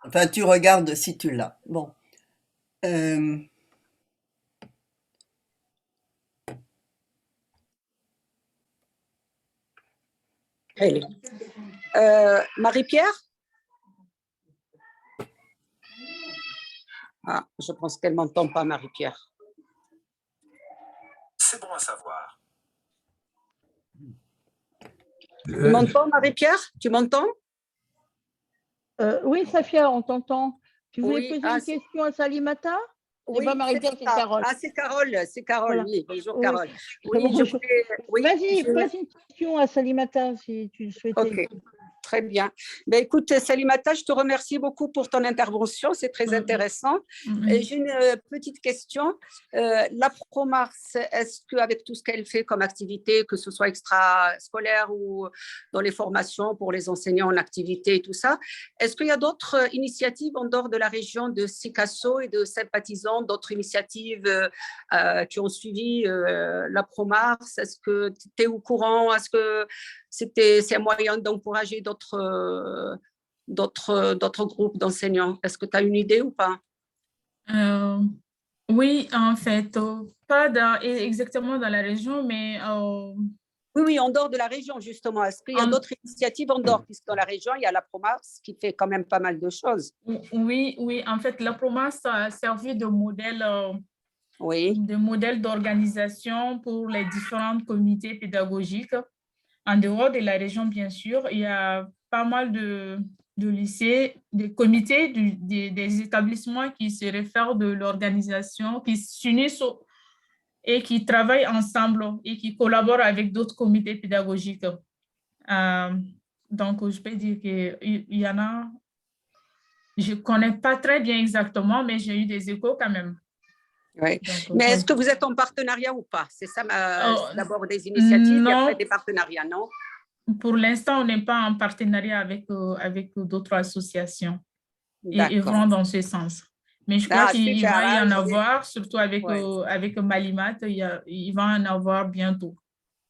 Enfin, tu regardes si tu l'as. Bon.
Marie-Pierre? Ah, je pense qu'elle ne m'entend pas, Marie-Pierre.
C'est bon à savoir.
Tu m'entends, Marie-Pierre? Tu m'entends?
Oui, Safia, on t'entend. Tu voulais
Oui,
poser une question à Salimata?
Oui,
pas Marie-Pierre, c'est Carole.
Ah, c'est Carole,
Voilà.
oui. Bonjour,
Oui.
Carole.
Oui,
Oui,
vas-y, pose une question à Salimata si tu le souhaitais.
Ok, très bien. Ben, écoute, Salimata, je te remercie beaucoup pour ton intervention, c'est très intéressant. J'ai une petite question. La ProMars, est-ce qu'avec tout ce qu'elle fait comme activité, que ce soit extrascolaire ou dans les formations pour les enseignants en activité et tout ça, est-ce qu'il y a d'autres initiatives en dehors de la région de Sikasso et de sympathisants, d'autres initiatives qui ont suivi la ProMars? Est-ce que tu es au courant? Est-ce que c'est un moyen d'encourager d'autres groupes d'enseignants? Est-ce que tu as une idée ou pas?
Oui, en fait, pas exactement dans la région, mais…
Oui, en dehors de la région, justement. Est-ce qu'il y a d'autres initiatives en dehors? Puisque dans la région, il y a la ProMars qui fait quand même pas mal de choses.
Oui, en fait, la ProMars a servi de modèle d'organisation pour les différents comités pédagogiques. En dehors de la région, bien sûr, il y a pas mal de lycées, des comités, des établissements qui se réfèrent de l'organisation, qui s'unissent et qui travaillent ensemble et qui collaborent avec d'autres comités pédagogiques. Donc, je peux dire qu'il y en a, je ne connais pas très bien exactement, mais j'ai eu des échos quand même.
Oui. Mais est-ce que vous êtes en partenariat ou pas? C'est ça, d'abord des initiatives et après des partenariats, non?
Pour l'instant, on n'est pas en partenariat avec d'autres associations et vont dans ce sens. Mais je crois qu'il va y en avoir, surtout avec Malimat, il va en avoir bientôt.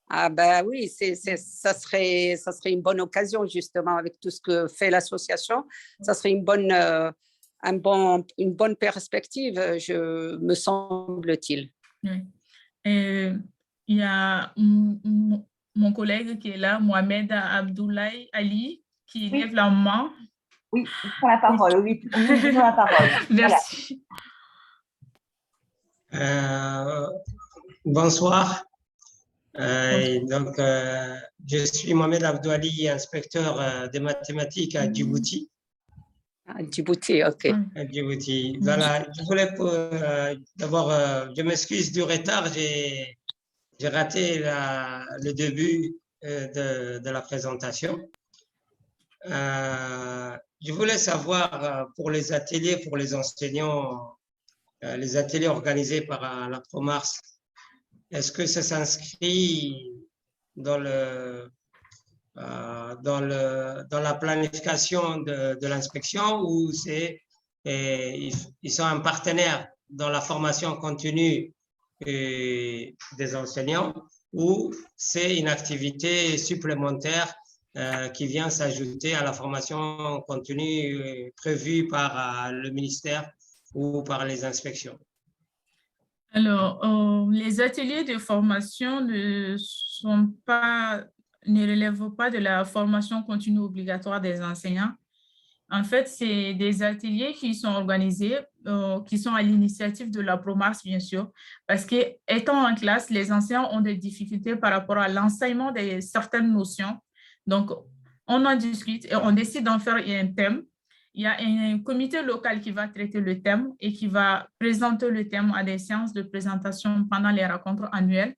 Ah ben oui, ça serait une bonne occasion justement avec tout ce que fait l'association. Ça serait une bonne perspective, me semble-t-il.
Oui. Il y a mon collègue qui est là, Mohamed Abdoulaye Ali, qui lève la main.
Oui, il prend la parole. Oui, il prend la parole.
Merci.
Bonsoir. Donc, je suis Mohamed Abdoulaye, inspecteur de mathématiques à Djibouti.
À Djibouti, ok.
À Djibouti. Voilà, je voulais d'abord, je m'excuse du retard, j'ai raté le début de la présentation. je voulais savoir pour les ateliers, pour les enseignants, les ateliers organisés par la Promars, est-ce que ça s'inscrit dans dans la planification de l'inspection ou ils sont un partenaire dans la formation continue des enseignants ou c'est une activité supplémentaire qui vient s'ajouter à la formation continue prévue par le ministère ou par les inspections?
Alors, les ateliers de formation ne relèvent pas de la formation continue obligatoire des enseignants. En fait, c'est des ateliers qui sont organisés, qui sont à l'initiative de la Promars, bien sûr, parce qu'étant en classe, les enseignants ont des difficultés par rapport à l'enseignement de certaines notions. Donc, on en discute et on décide d'en faire un thème. Il y a un comité local qui va traiter le thème et qui va présenter le thème à des séances de présentation pendant les rencontres annuelles.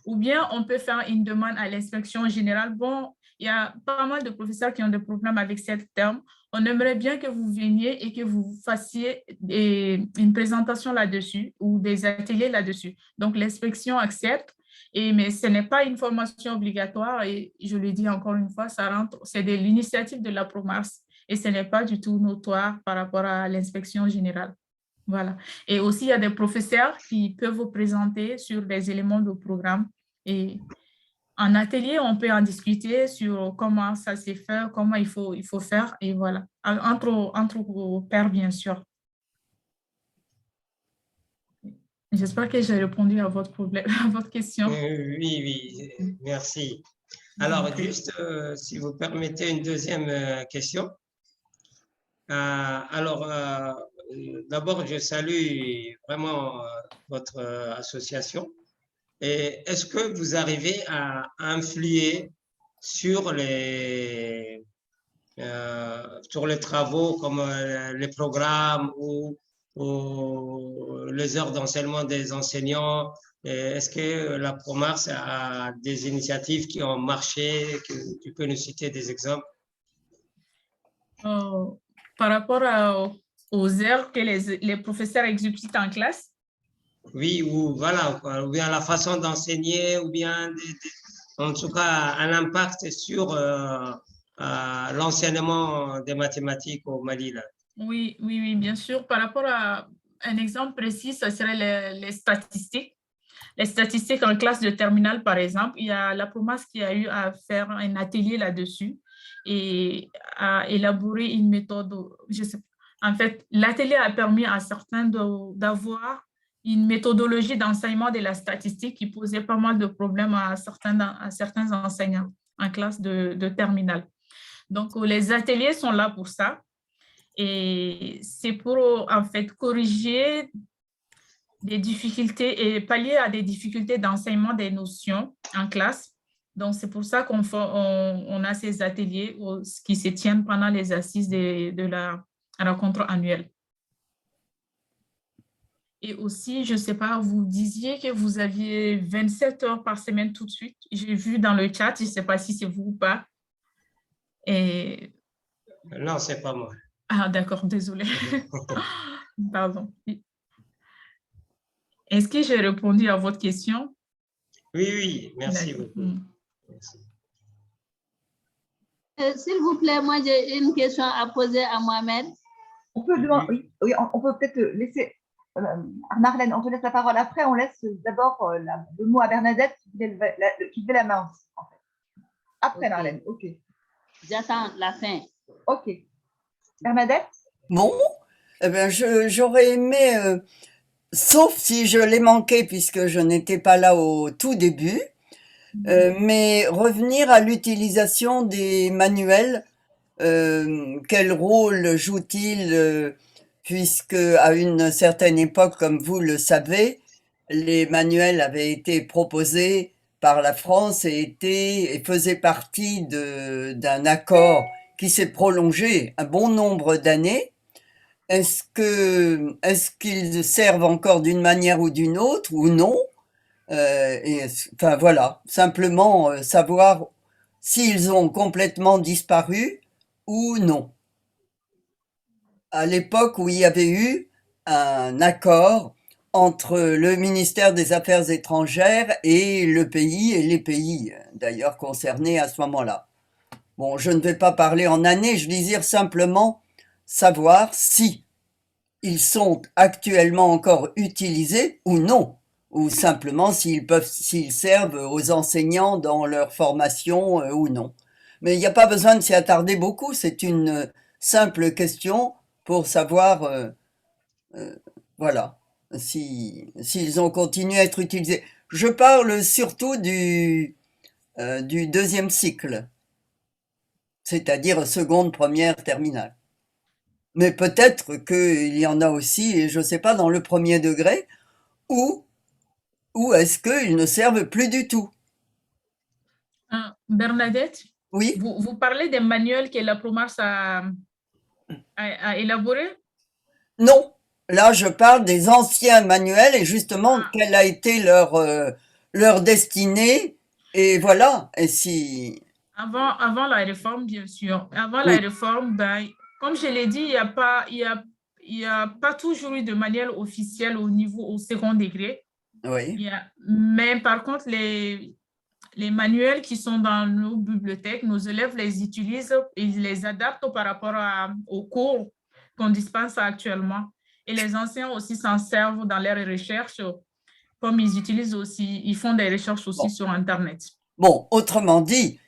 Ou bien, on peut faire une demande à l'inspection générale. Bon, il y a pas mal de professeurs qui ont des problèmes avec ce terme. On aimerait bien que vous veniez et que vous fassiez une présentation là-dessus ou des ateliers là-dessus. Donc, l'inspection accepte, mais ce n'est pas une formation obligatoire et je le dis encore une fois, c'est de l'initiative de la Promars et ce n'est pas du tout notoire par rapport à l'inspection générale. Voilà. Et aussi, il y a des professeurs qui peuvent vous présenter sur des éléments du programme et en atelier, on peut en discuter sur comment ça s'est fait, comment il faut faire, et voilà, entre pairs, bien sûr. J'espère que j'ai répondu à votre problème, à votre question.
Oui, merci. Alors, juste, si vous permettez une deuxième question. D'abord, je salue vraiment votre association. Et est-ce que vous arrivez à influer sur les travaux comme les programmes ou les heures d'enseignement des enseignants? Est-ce que la Promars a des initiatives qui ont marché? Tu peux nous citer des exemples?
Par rapport aux heures que les professeurs exécutent en classe?
Oui, ou voilà, ou bien la façon d'enseigner, ou bien en tout cas un impact sur l'enseignement des mathématiques au Mali. Là.
Oui, bien sûr. Par rapport à un exemple précis, ce serait les statistiques. Les statistiques en classe de terminale, par exemple, il y a la Promars qui a eu à faire un atelier là-dessus et à élaborer une méthode. En fait, l'atelier a permis à certains d'avoir une méthodologie d'enseignement de la statistique qui posait pas mal de problèmes à certains enseignants en classe de terminale. Donc, les ateliers sont là pour ça. Et c'est pour, en fait, corriger des difficultés et pallier à des difficultés d'enseignement des notions en classe. Donc, c'est pour ça qu'on a ces ateliers qui se tiennent pendant les assises de la rencontre annuelle. Et aussi, je ne sais pas, vous disiez que vous aviez 27 heures par semaine tout de suite. J'ai vu dans le chat, je ne sais pas si c'est vous ou pas. Et...
Non, ce n'est pas moi.
Ah, d'accord, désolée. Pardon. Est-ce que j'ai répondu à votre question?
Oui, merci beaucoup. Merci.
S'il vous plaît, moi j'ai une question à poser à Mohamed.
On peut demander, oui, on peut peut-être laisser, Marlène, on te laisse la parole après, on laisse d'abord le mot à Bernadette qui levait la main. En fait. Après, okay. Marlène, ok.
J'attends la fin.
Ok. Bernadette?
Bon, eh bien, j'aurais aimé, sauf si je l'ai manqué puisque je n'étais pas là au tout début, mais revenir à l'utilisation des manuels. Quel rôle joue-t-il puisque à une certaine époque, comme vous le savez, les manuels avaient été proposés par la France et faisaient partie d'un accord qui s'est prolongé un bon nombre d'années. Est-ce qu'ils servent encore d'une manière ou d'une autre ou non? Enfin voilà, simplement savoir s'ils ont complètement disparu ou non. À l'époque où il y avait eu un accord entre le ministère des Affaires étrangères et le pays, et les pays d'ailleurs concernés à ce moment-là. Bon, je ne vais pas parler en années, je vais dire simplement savoir si ils sont actuellement encore utilisés ou non, ou simplement s'ils servent aux enseignants dans leur formation ou non. Mais il n'y a pas besoin de s'y attarder beaucoup, c'est une simple question pour savoir, voilà, s'ils ont continué à être utilisés. Je parle surtout du deuxième cycle, c'est-à-dire seconde, première, terminale. Mais peut-être qu'il y en a aussi, et je ne sais pas, dans le premier degré, ou est-ce qu'ils ne servent plus du tout?
Bernadette,
Oui?
vous parlez des manuels que la Promars a élaborés?
Non. Là, je parle des anciens manuels et justement, quelle a été leur destinée. Et voilà. Et si...
Avant la réforme, bien sûr. Avant
Oui.
la réforme, ben, comme je l'ai dit, il y a pas toujours eu de manuel officiel au second degré.
Oui.
Mais par contre, les manuels qui sont dans nos bibliothèques, nos élèves les utilisent et les adaptent par rapport aux cours qu'on dispense actuellement. Et les enseignants aussi s'en servent dans leurs recherches, comme ils font des recherches aussi sur Internet.
Bon, autrement dit,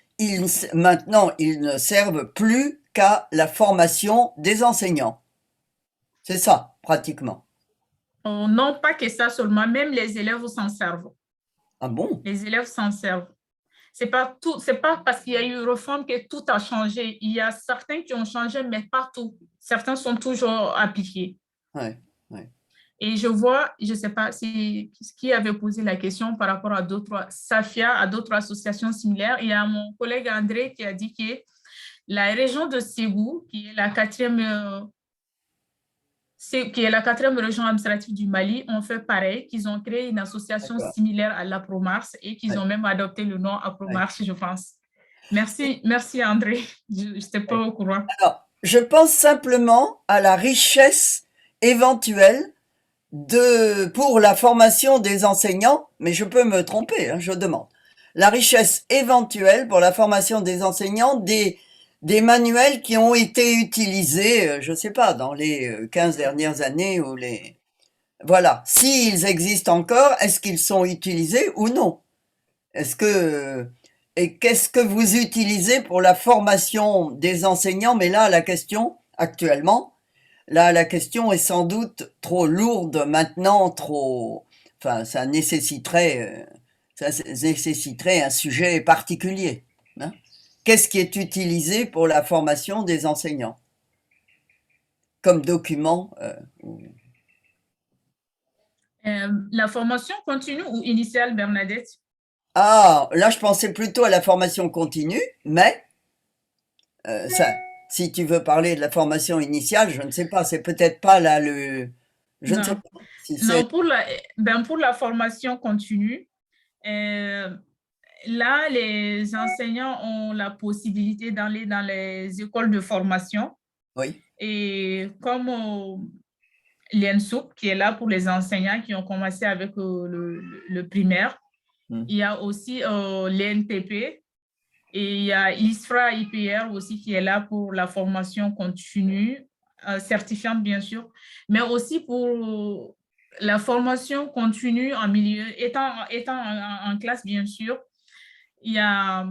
maintenant, ils ne servent plus qu'à la formation des enseignants. C'est ça, pratiquement.
Non, pas que ça seulement, même les élèves s'en servent.
Ah bon?
Les élèves s'en servent. C'est pas parce qu'il y a eu une réforme que tout a changé. Il y a certains qui ont changé, mais pas tout. Certains sont toujours appliqués.
Ouais, ouais.
Et je vois, je ne sais pas qui avait posé la question par rapport à d'autres, Safia, à d'autres associations similaires. Il y a mon collègue André qui a dit que la région de Ségou, qui est la quatrième région administrative du Mali, ont fait pareil, qu'ils ont créé une association similaire à l'APROMARS et qu'ils ont même adopté le nom APROMARS, je pense. Merci André, je n'étais pas au courant.
Alors, je pense simplement à la richesse éventuelle pour la formation des enseignants, mais je peux me tromper, hein, je demande. La richesse éventuelle pour la formation des enseignants des manuels qui ont été utilisés, je ne sais pas, dans les 15 dernières années ou les... Voilà. S'ils existent encore, est-ce qu'ils sont utilisés ou non? Et qu'est-ce que vous utilisez pour la formation des enseignants? Mais là, la question, actuellement, la question est sans doute trop lourde maintenant, enfin, ça nécessiterait un sujet particulier. Hein? Qu'est-ce qui est utilisé pour la formation des enseignants comme document
La formation continue ou initiale, Bernadette?
Ah, là, je pensais plutôt à la formation continue, mais si tu veux parler de la formation initiale, je ne sais pas, c'est peut-être pas là je ne sais pas.
Non, pour la formation continue, là, les enseignants ont la possibilité d'aller dans les écoles de formation.
Oui.
Et comme l'INSOUP, qui est là pour les enseignants qui ont commencé avec le primaire, il y a aussi l'INTP et il y a ISFRA IPR aussi qui est là pour la formation continue, certifiante bien sûr, mais aussi pour la formation continue en milieu, étant en classe bien sûr. Il y a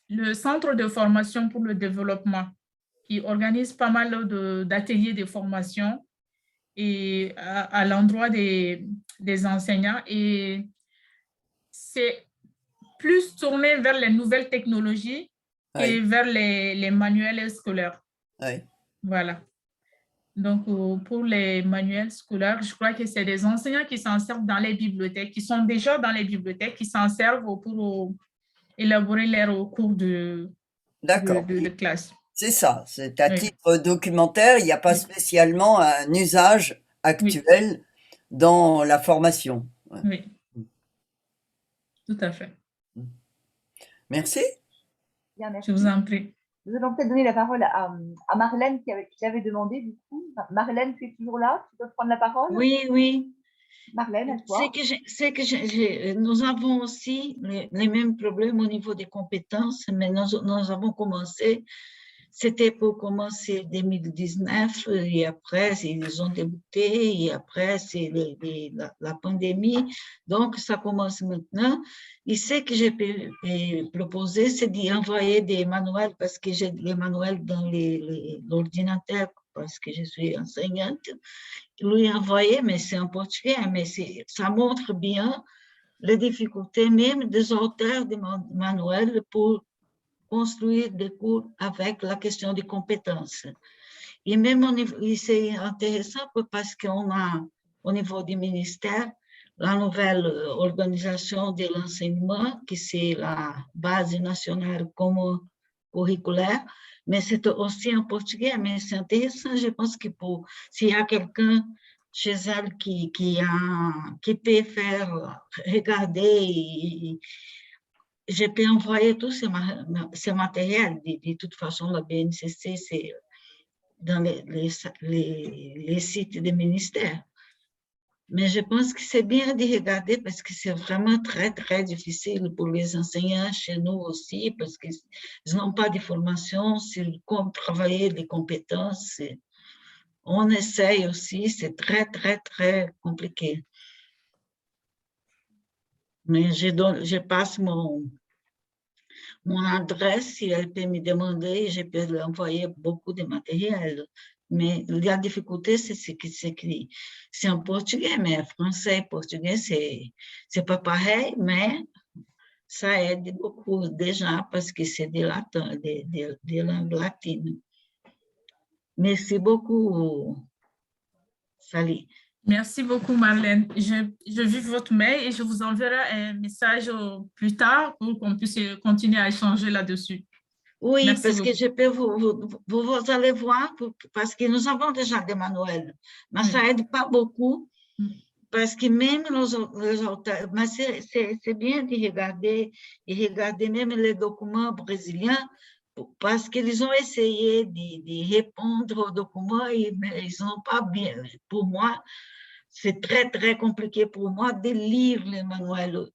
le Centre de formation pour le développement qui organise pas mal d'ateliers de formation et à l'endroit des enseignants. Et c'est plus tourné vers les nouvelles technologies et vers les manuels scolaires.
Oui.
Voilà. Donc, pour les manuels scolaires, je crois que c'est des enseignants qui s'en servent dans les bibliothèques, qui sont déjà dans les bibliothèques, qui s'en servent pour élaborer leurs cours de classe.
C'est ça, c'est à titre documentaire, il n'y a pas spécialement un usage actuel dans la formation. Ouais.
Oui, tout à fait.
Merci.
Bien, merci.
Je vous en prie.
Nous allons peut-être donner la parole à Marlène qui avait demandé, du coup. Marlène, tu es toujours là? Tu peux prendre la parole?
Oui, oui.
Marlène, à toi.
Nous avons aussi les mêmes problèmes au niveau des compétences, mais nous avons commencé, c'était pour commencer 2019, et après, ils ont débuté, et après, c'est la pandémie, donc ça commence maintenant. Et ce que j'ai proposé, c'est d'y envoyer des manuels, parce que j'ai les manuels dans l'ordinateur, parce que je suis enseignante, lui envoyer, mais c'est en portugais, mais ça montre bien les difficultés même des auteurs de manuels pour construire des cours avec la question des compétences. Et même c'est intéressant parce qu'on a au niveau du ministère la nouvelle organisation de l'enseignement, qui c'est la base nationale comme curriculaire, mais c'est aussi en portugais, mais c'est intéressant, je pense que s'il y a quelqu'un chez elle qui peut faire regarder, je peux envoyer tout ce matériel. De toute façon, la BNCC, c'est dans les sites des ministères. Mais je pense que c'est bien de regarder parce que c'est vraiment très, très difficile pour les enseignants chez nous aussi, parce qu'ils n'ont pas de formation sur comment travailler les compétences. On essaye aussi, c'est très, très, très compliqué. Mais je passe mon adresse, si elle peut me demander, je peux lui envoyer beaucoup de matériel. Mais la difficulté, c'est que c'est en portugais, mais français et portugais, c'est pas pareil, mais ça aide beaucoup déjà parce que c'est de langue latine. Merci beaucoup, Sally.
Merci beaucoup, Marlène. Je vis votre mail et je vous enverrai un message plus tard pour qu'on puisse continuer à échanger là-dessus.
Oui,
merci
parce
beaucoup.
que je peux vous allez voir, parce que nous avons déjà des manuels, mais ça aide pas beaucoup, parce que même les auteurs, mais c'est bien de regarder, et regarder même les documents brésiliens, parce qu'ils ont essayé de répondre aux documents, mais ils n'ont pas bien. Pour moi, c'est très, très compliqué pour moi de lire les manuels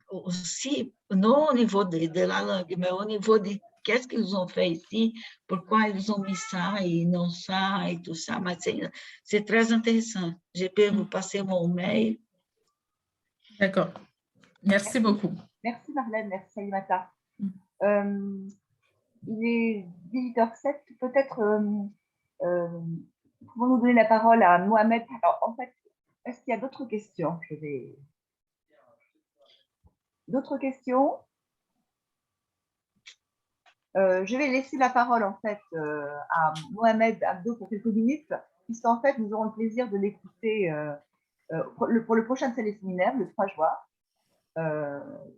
aussi, non au niveau de la langue, mais au niveau de qu'est-ce qu'ils ont fait ici, pourquoi ils ont mis ça et non ça et tout ça. Mais c'est très intéressant. Je peux vous passer mon mail.
D'accord. Merci beaucoup.
Merci Marlène, merci Salimata. Il est 18h07, peut-être pouvons-nous donner la parole à Mohamed. Alors en fait, est-ce qu'il y a d'autres questions? D'autres questions? Je vais laisser la parole en fait à Mohamed Abdo pour quelques minutes, puisqu'en fait nous aurons le plaisir de l'écouter pour le prochain téléséminaire, le 3 juin,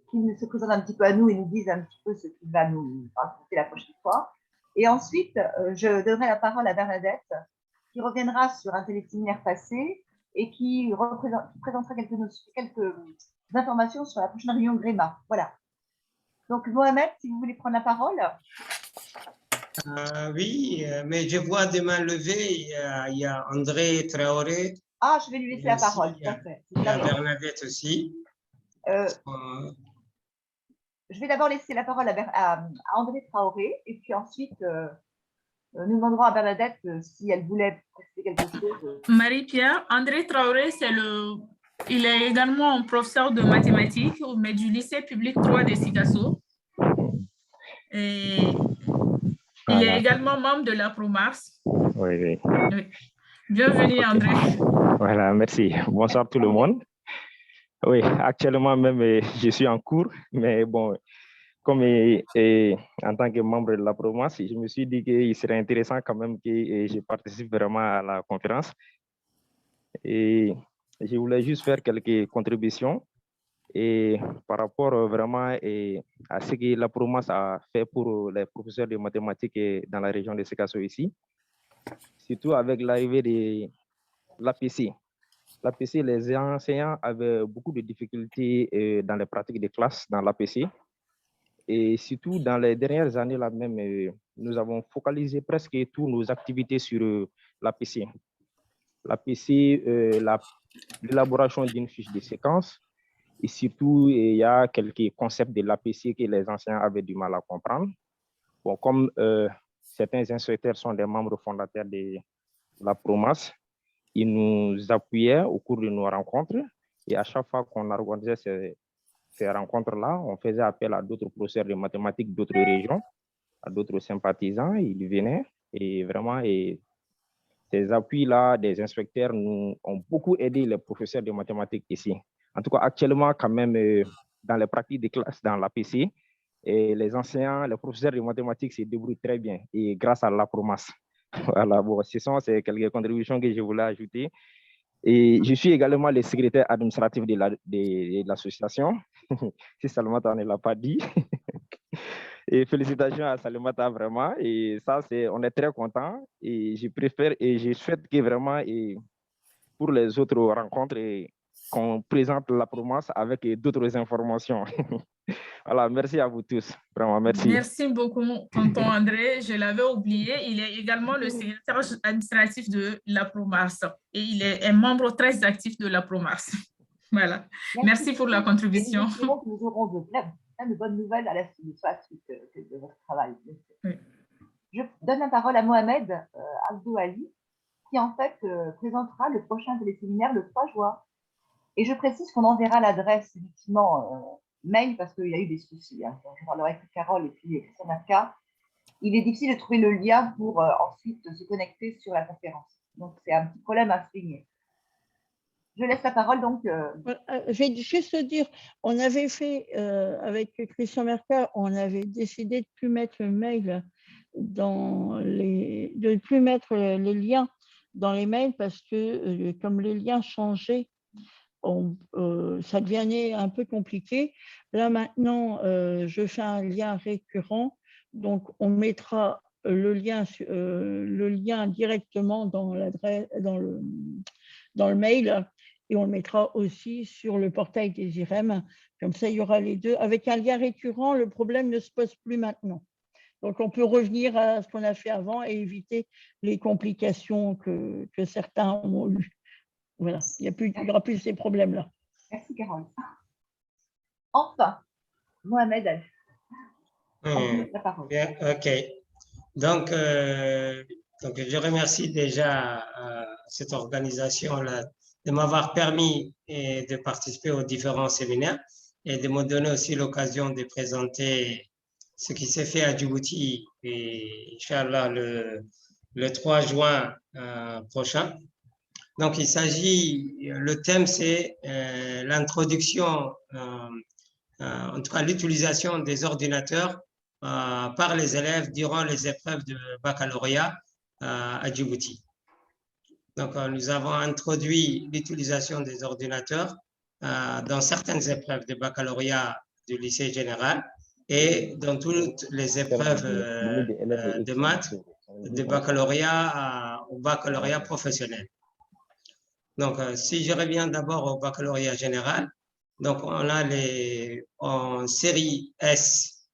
qu'il se présente un petit peu à nous et nous dise un petit peu ce qu'il va nous raconter la prochaine fois. Et ensuite, je donnerai la parole à Bernadette, qui reviendra sur un téléséminaire passé et qui présentera quelques informations sur la prochaine réunion Gréma. Voilà. Donc, Mohamed, si vous voulez prendre la parole.
Oui, mais je vois des mains levées. Il y a André Traoré.
Ah, je vais lui laisser la parole, tout à fait.
Il y a Bernadette aussi.
Je vais d'abord laisser la parole à André Traoré et puis ensuite, nous demanderons à Bernadette si elle voulait préciser quelque chose.
Marie-Pierre, André Traoré, il est également un professeur de mathématiques, mais du lycée public 3 de Sigasso. Et il est également membre de la Promars.
Oui.
Bienvenue, André.
Voilà, merci. Bonsoir tout le monde. Oui, actuellement même, je suis en cours, mais bon, comme en tant que membre de la Promars, je me suis dit qu'il serait intéressant quand même que je participe vraiment à la conférence. Et je voulais juste faire quelques contributions et par rapport vraiment à ce que la Promars a fait pour les professeurs de mathématiques dans la région de Sikasso ici, surtout avec l'arrivée de l'APC. L'APC, les enseignants avaient beaucoup de difficultés dans les pratiques de classe dans l'APC. Et surtout, dans les dernières années, là même, nous avons focalisé presque toutes nos activités sur l'APC. L'APC, l'élaboration d'une fiche de séquence. Et surtout, il y a quelques concepts de l'APC que les anciens avaient du mal à comprendre. Bon, comme certains instructeurs sont des membres fondateurs de la PROMAS, ils nous appuyaient au cours de nos rencontres. Et à chaque fois qu'on organisait ces rencontres-là, on faisait appel à d'autres professeurs de mathématiques d'autres régions, à d'autres sympathisants. Ils venaient et vraiment, ces appuis-là des inspecteurs nous ont beaucoup aidé les professeurs de mathématiques ici. En tout cas, actuellement, quand même, dans les pratiques de classe dans l'APC, les enseignants, les professeurs de mathématiques se débrouillent très bien et grâce à la PROMAS. Voilà, bon, ce sont quelques contributions que je voulais ajouter. Et je suis également le secrétaire administratif de l'association, si Salimata ne l'a pas dit. Et félicitations à Salimata, vraiment. Et ça, on est très contents. Et je préfère et je souhaite que vraiment, et pour les autres rencontres, qu'on présente la PROMAS avec d'autres informations. Voilà, merci à vous tous. Vraiment, merci.
Merci beaucoup, tonton André. Je l'avais oublié. Il est également le secrétaire administratif de la PROMAS et il est un membre très actif de la PROMAS. Voilà. Merci pour la contribution.
Nous aurons de bonnes nouvelles à la suite de votre travail. Oui. Je donne la parole à Mohamed Abdou Ali, qui en fait présentera le prochain téléséminaire le 3 juin. Et je précise qu'on enverra l'adresse, effectivement, mail, parce qu'il y a eu des soucis. Hein. Je parlerai avec Carole et puis Christian Marca. Il est difficile de trouver le lien pour ensuite se connecter sur la conférence. Donc, c'est un petit problème à souligner. Je laisse la parole, donc.
Je vais juste dire, on avait fait, avec Christian Marca, on avait décidé de ne plus mettre le mail de ne plus mettre les liens dans les mails parce que, comme les liens changeaient, ça devenait un peu compliqué. Là, maintenant, je fais un lien récurrent. Donc, on mettra le lien directement dans le mail et on le mettra aussi sur le portail des IREM. Comme ça, il y aura les deux. Avec un lien récurrent, le problème ne se pose plus maintenant. Donc, on peut revenir à ce qu'on a fait avant et éviter les complications que certains ont eues. Voilà, il n'y aura plus ces problèmes-là.
Merci, Carole. Enfin, Mohamed, la parole.
Bien, OK. Donc, je remercie déjà cette organisation-là de m'avoir permis de participer aux différents séminaires et de me donner aussi l'occasion de présenter ce qui s'est fait à Djibouti, et Inch'Allah, le 3 juin prochain. Donc, le thème, c'est l'introduction, en tout cas l'utilisation des ordinateurs par les élèves durant les épreuves de baccalauréat à Djibouti. Donc, nous avons introduit l'utilisation des ordinateurs dans certaines épreuves de baccalauréat du lycée général et dans toutes les épreuves de maths de baccalauréat au baccalauréat professionnel. Donc, si je reviens d'abord au baccalauréat général, donc on a en série S.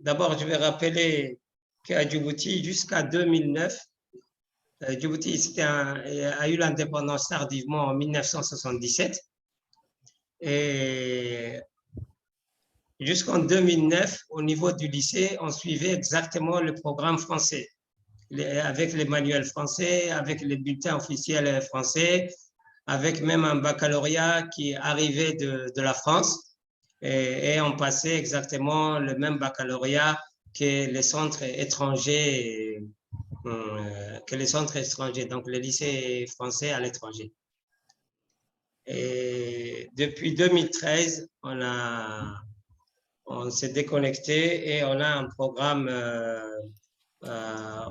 D'abord, je vais rappeler qu'à Djibouti, jusqu'à 2009, Djibouti a eu l'indépendance tardivement en 1977. Et jusqu'en 2009, au niveau du lycée, on suivait exactement le programme français, avec les manuels français, avec les bulletins officiels français, avec même un baccalauréat qui arrivait de la France, et on passait exactement le même baccalauréat que les centres étrangers, donc les lycées français à l'étranger. Et depuis 2013, on s'est déconnecté et on a un programme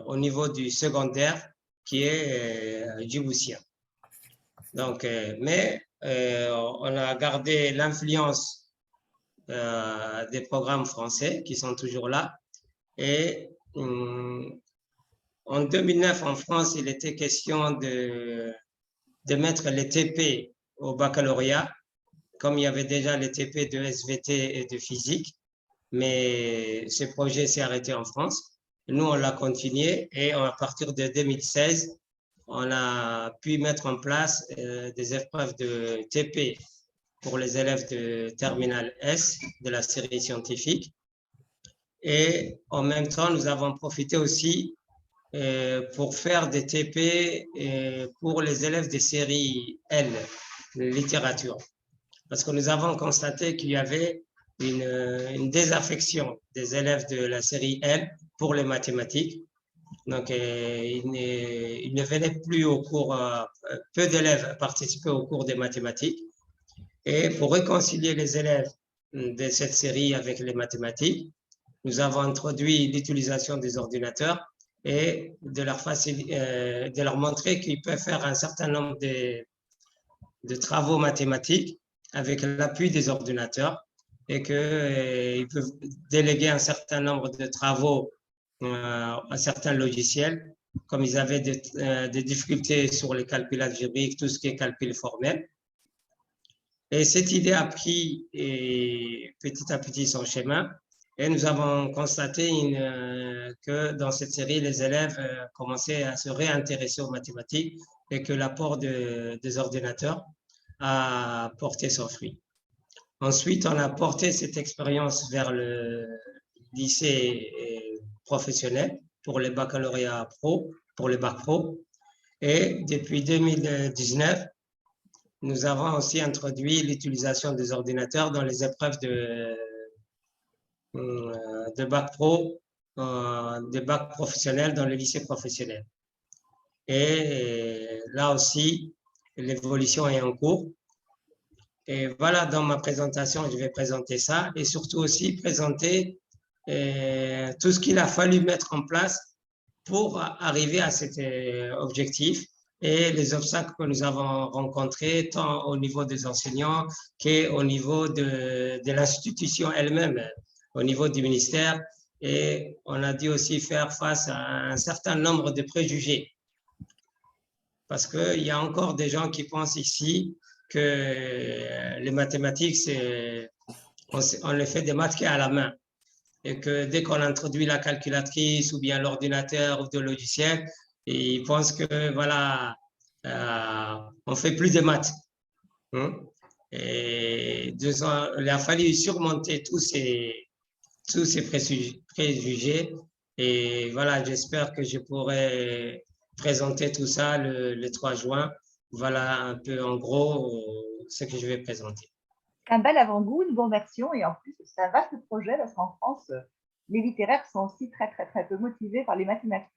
au niveau du secondaire qui est djiboutien. Donc, mais on a gardé l'influence des programmes français qui sont toujours là. Et en 2009, en France, il était question de mettre les TP au baccalauréat. comme il y avait déjà les TP de SVT et de physique, mais ce projet s'est arrêté en France. Nous, on l'a continué et à partir de 2016, on a pu mettre en place des épreuves de TP pour les élèves de Terminal S de la série scientifique. Et en même temps, nous avons profité aussi pour faire des TP pour les élèves des séries L, littérature. Parce que nous avons constaté qu'il y avait une désaffection des élèves de la série L pour les mathématiques. Donc, ils ne venaient plus au cours, peu d'élèves participaient au cours des mathématiques. Et pour réconcilier les élèves de cette série avec les mathématiques, nous avons introduit l'utilisation des ordinateurs et de leur montrer qu'ils peuvent faire un certain nombre de travaux mathématiques avec l'appui des ordinateurs et qu'ils peuvent déléguer un certain nombre de travaux à certains logiciels, comme ils avaient des difficultés sur les calculs algébriques, tout ce qui est calcul formel. Et cette idée a pris petit à petit son chemin. Et nous avons constaté que dans cette série, les élèves commençaient à se réintéresser aux mathématiques et que l'apport des ordinateurs a porté son fruit. Ensuite, on a porté cette expérience vers le lycée professionnel pour les baccalauréats pro, pour les bacs pro. Et depuis 2019, nous avons aussi introduit l'utilisation des ordinateurs dans les épreuves de bac pro, de bac professionnel dans le lycée professionnel. Et là aussi, l'évolution est en cours. Et voilà, dans ma présentation, je vais présenter ça et surtout aussi présenter tout ce qu'il a fallu mettre en place pour arriver à cet objectif et les obstacles que nous avons rencontrés tant au niveau des enseignants qu'au niveau de l'institution elle-même, au niveau du ministère. Et on a dû aussi faire face à un certain nombre de préjugés. Parce qu'il y a encore des gens qui pensent ici que les mathématiques, on les fait des maths à la main. Et que dès qu'on introduit la calculatrice ou bien l'ordinateur ou de logiciel, ils pensent que voilà, on fait plus de maths. Et il a fallu surmonter tous ces préjugés. Et voilà, j'espère que je pourrai présenter tout ça le 3 juin. Voilà un peu en gros ce que je vais présenter.
Un bel avant-goût, une bonne version, et en plus, c'est un vaste projet parce qu'en France, les littéraires sont aussi très peu motivés par les mathématiques.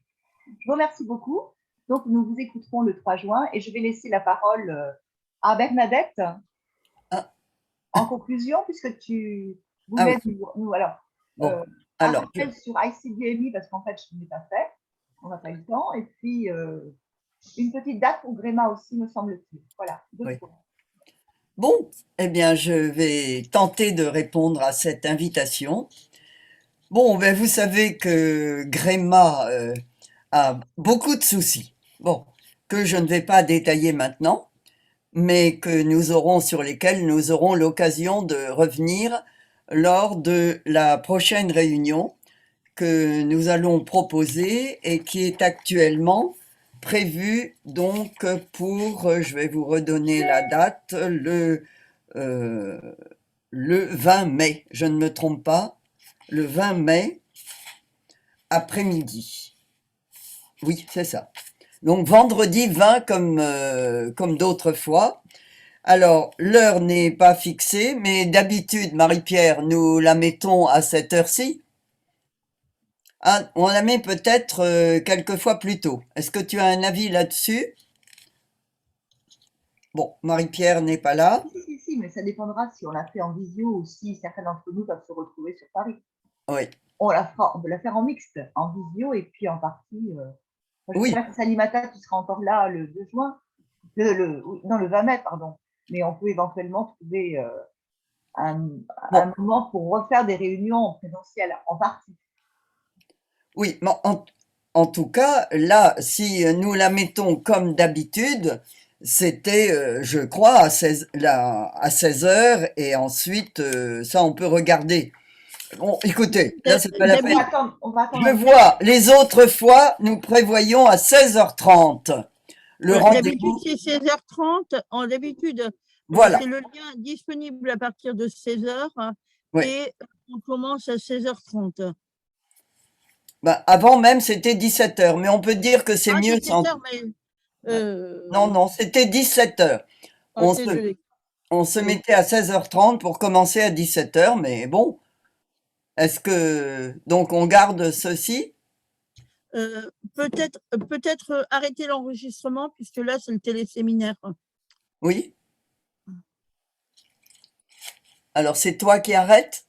Je vous remercie beaucoup. Donc, nous vous écouterons le 3 juin et je vais laisser la parole à Bernadette en conclusion, puisque tu voulais nous… un rappel sur ICDMI, parce qu'en fait, je ne l'ai pas fait, on n'a pas eu le temps, et puis une petite date pour Gréma aussi, me semble-t-il. Voilà, deux fois.
Bon, eh bien, je vais tenter de répondre à cette invitation. Bon, ben, vous savez que Gréma a beaucoup de soucis. Bon, que je ne vais pas détailler maintenant, mais sur lesquels nous aurons l'occasion de revenir lors de la prochaine réunion que nous allons proposer et qui est actuellement prévu donc pour, je vais vous redonner la date, le 20 mai, je ne me trompe pas, le 20 mai après-midi. Oui, c'est ça. Donc vendredi 20 comme d'autres fois. Alors, l'heure n'est pas fixée, mais d'habitude, Marie-Pierre, nous la mettons à cette heure-ci. Ah, on la met peut-être quelquefois plus tôt. Est-ce que tu as un avis là-dessus? Bon, Marie-Pierre n'est pas là.
Si, mais ça dépendra si on la fait en visio ou si certains d'entre nous peuvent se retrouver sur Paris.
Oui.
On peut la faire en mixte, en visio et puis en partie.
Oui.
Salimata, tu seras encore là le 2 juin. Non, le 20 mai, pardon. Mais on peut éventuellement trouver un moment pour refaire des réunions en présentiel, en partie.
Oui, mais en tout cas, là, si nous la mettons comme d'habitude, c'était, je crois, à 16 heures, et ensuite, ça, on peut regarder. Bon, écoutez, là, c'est pas la peine. Je vois, les autres fois, nous prévoyons à 16h30 le rendez-vous.
D'habitude, c'est 16h30. D'habitude,
Voilà.
c'est le lien disponible à partir de 16h
Oui.
et on commence à 16h30.
Bah, avant même, c'était 17h, mais on peut dire que c'est mieux sans…
17h, mais…
Non, c'était 17h. On se mettait à 16h30 pour commencer à 17h, mais bon, est-ce que… Donc, on garde ceci?
Peut-être arrêter l'enregistrement, puisque là, c'est le téléséminaire.
Oui. Alors, c'est toi qui arrêtes?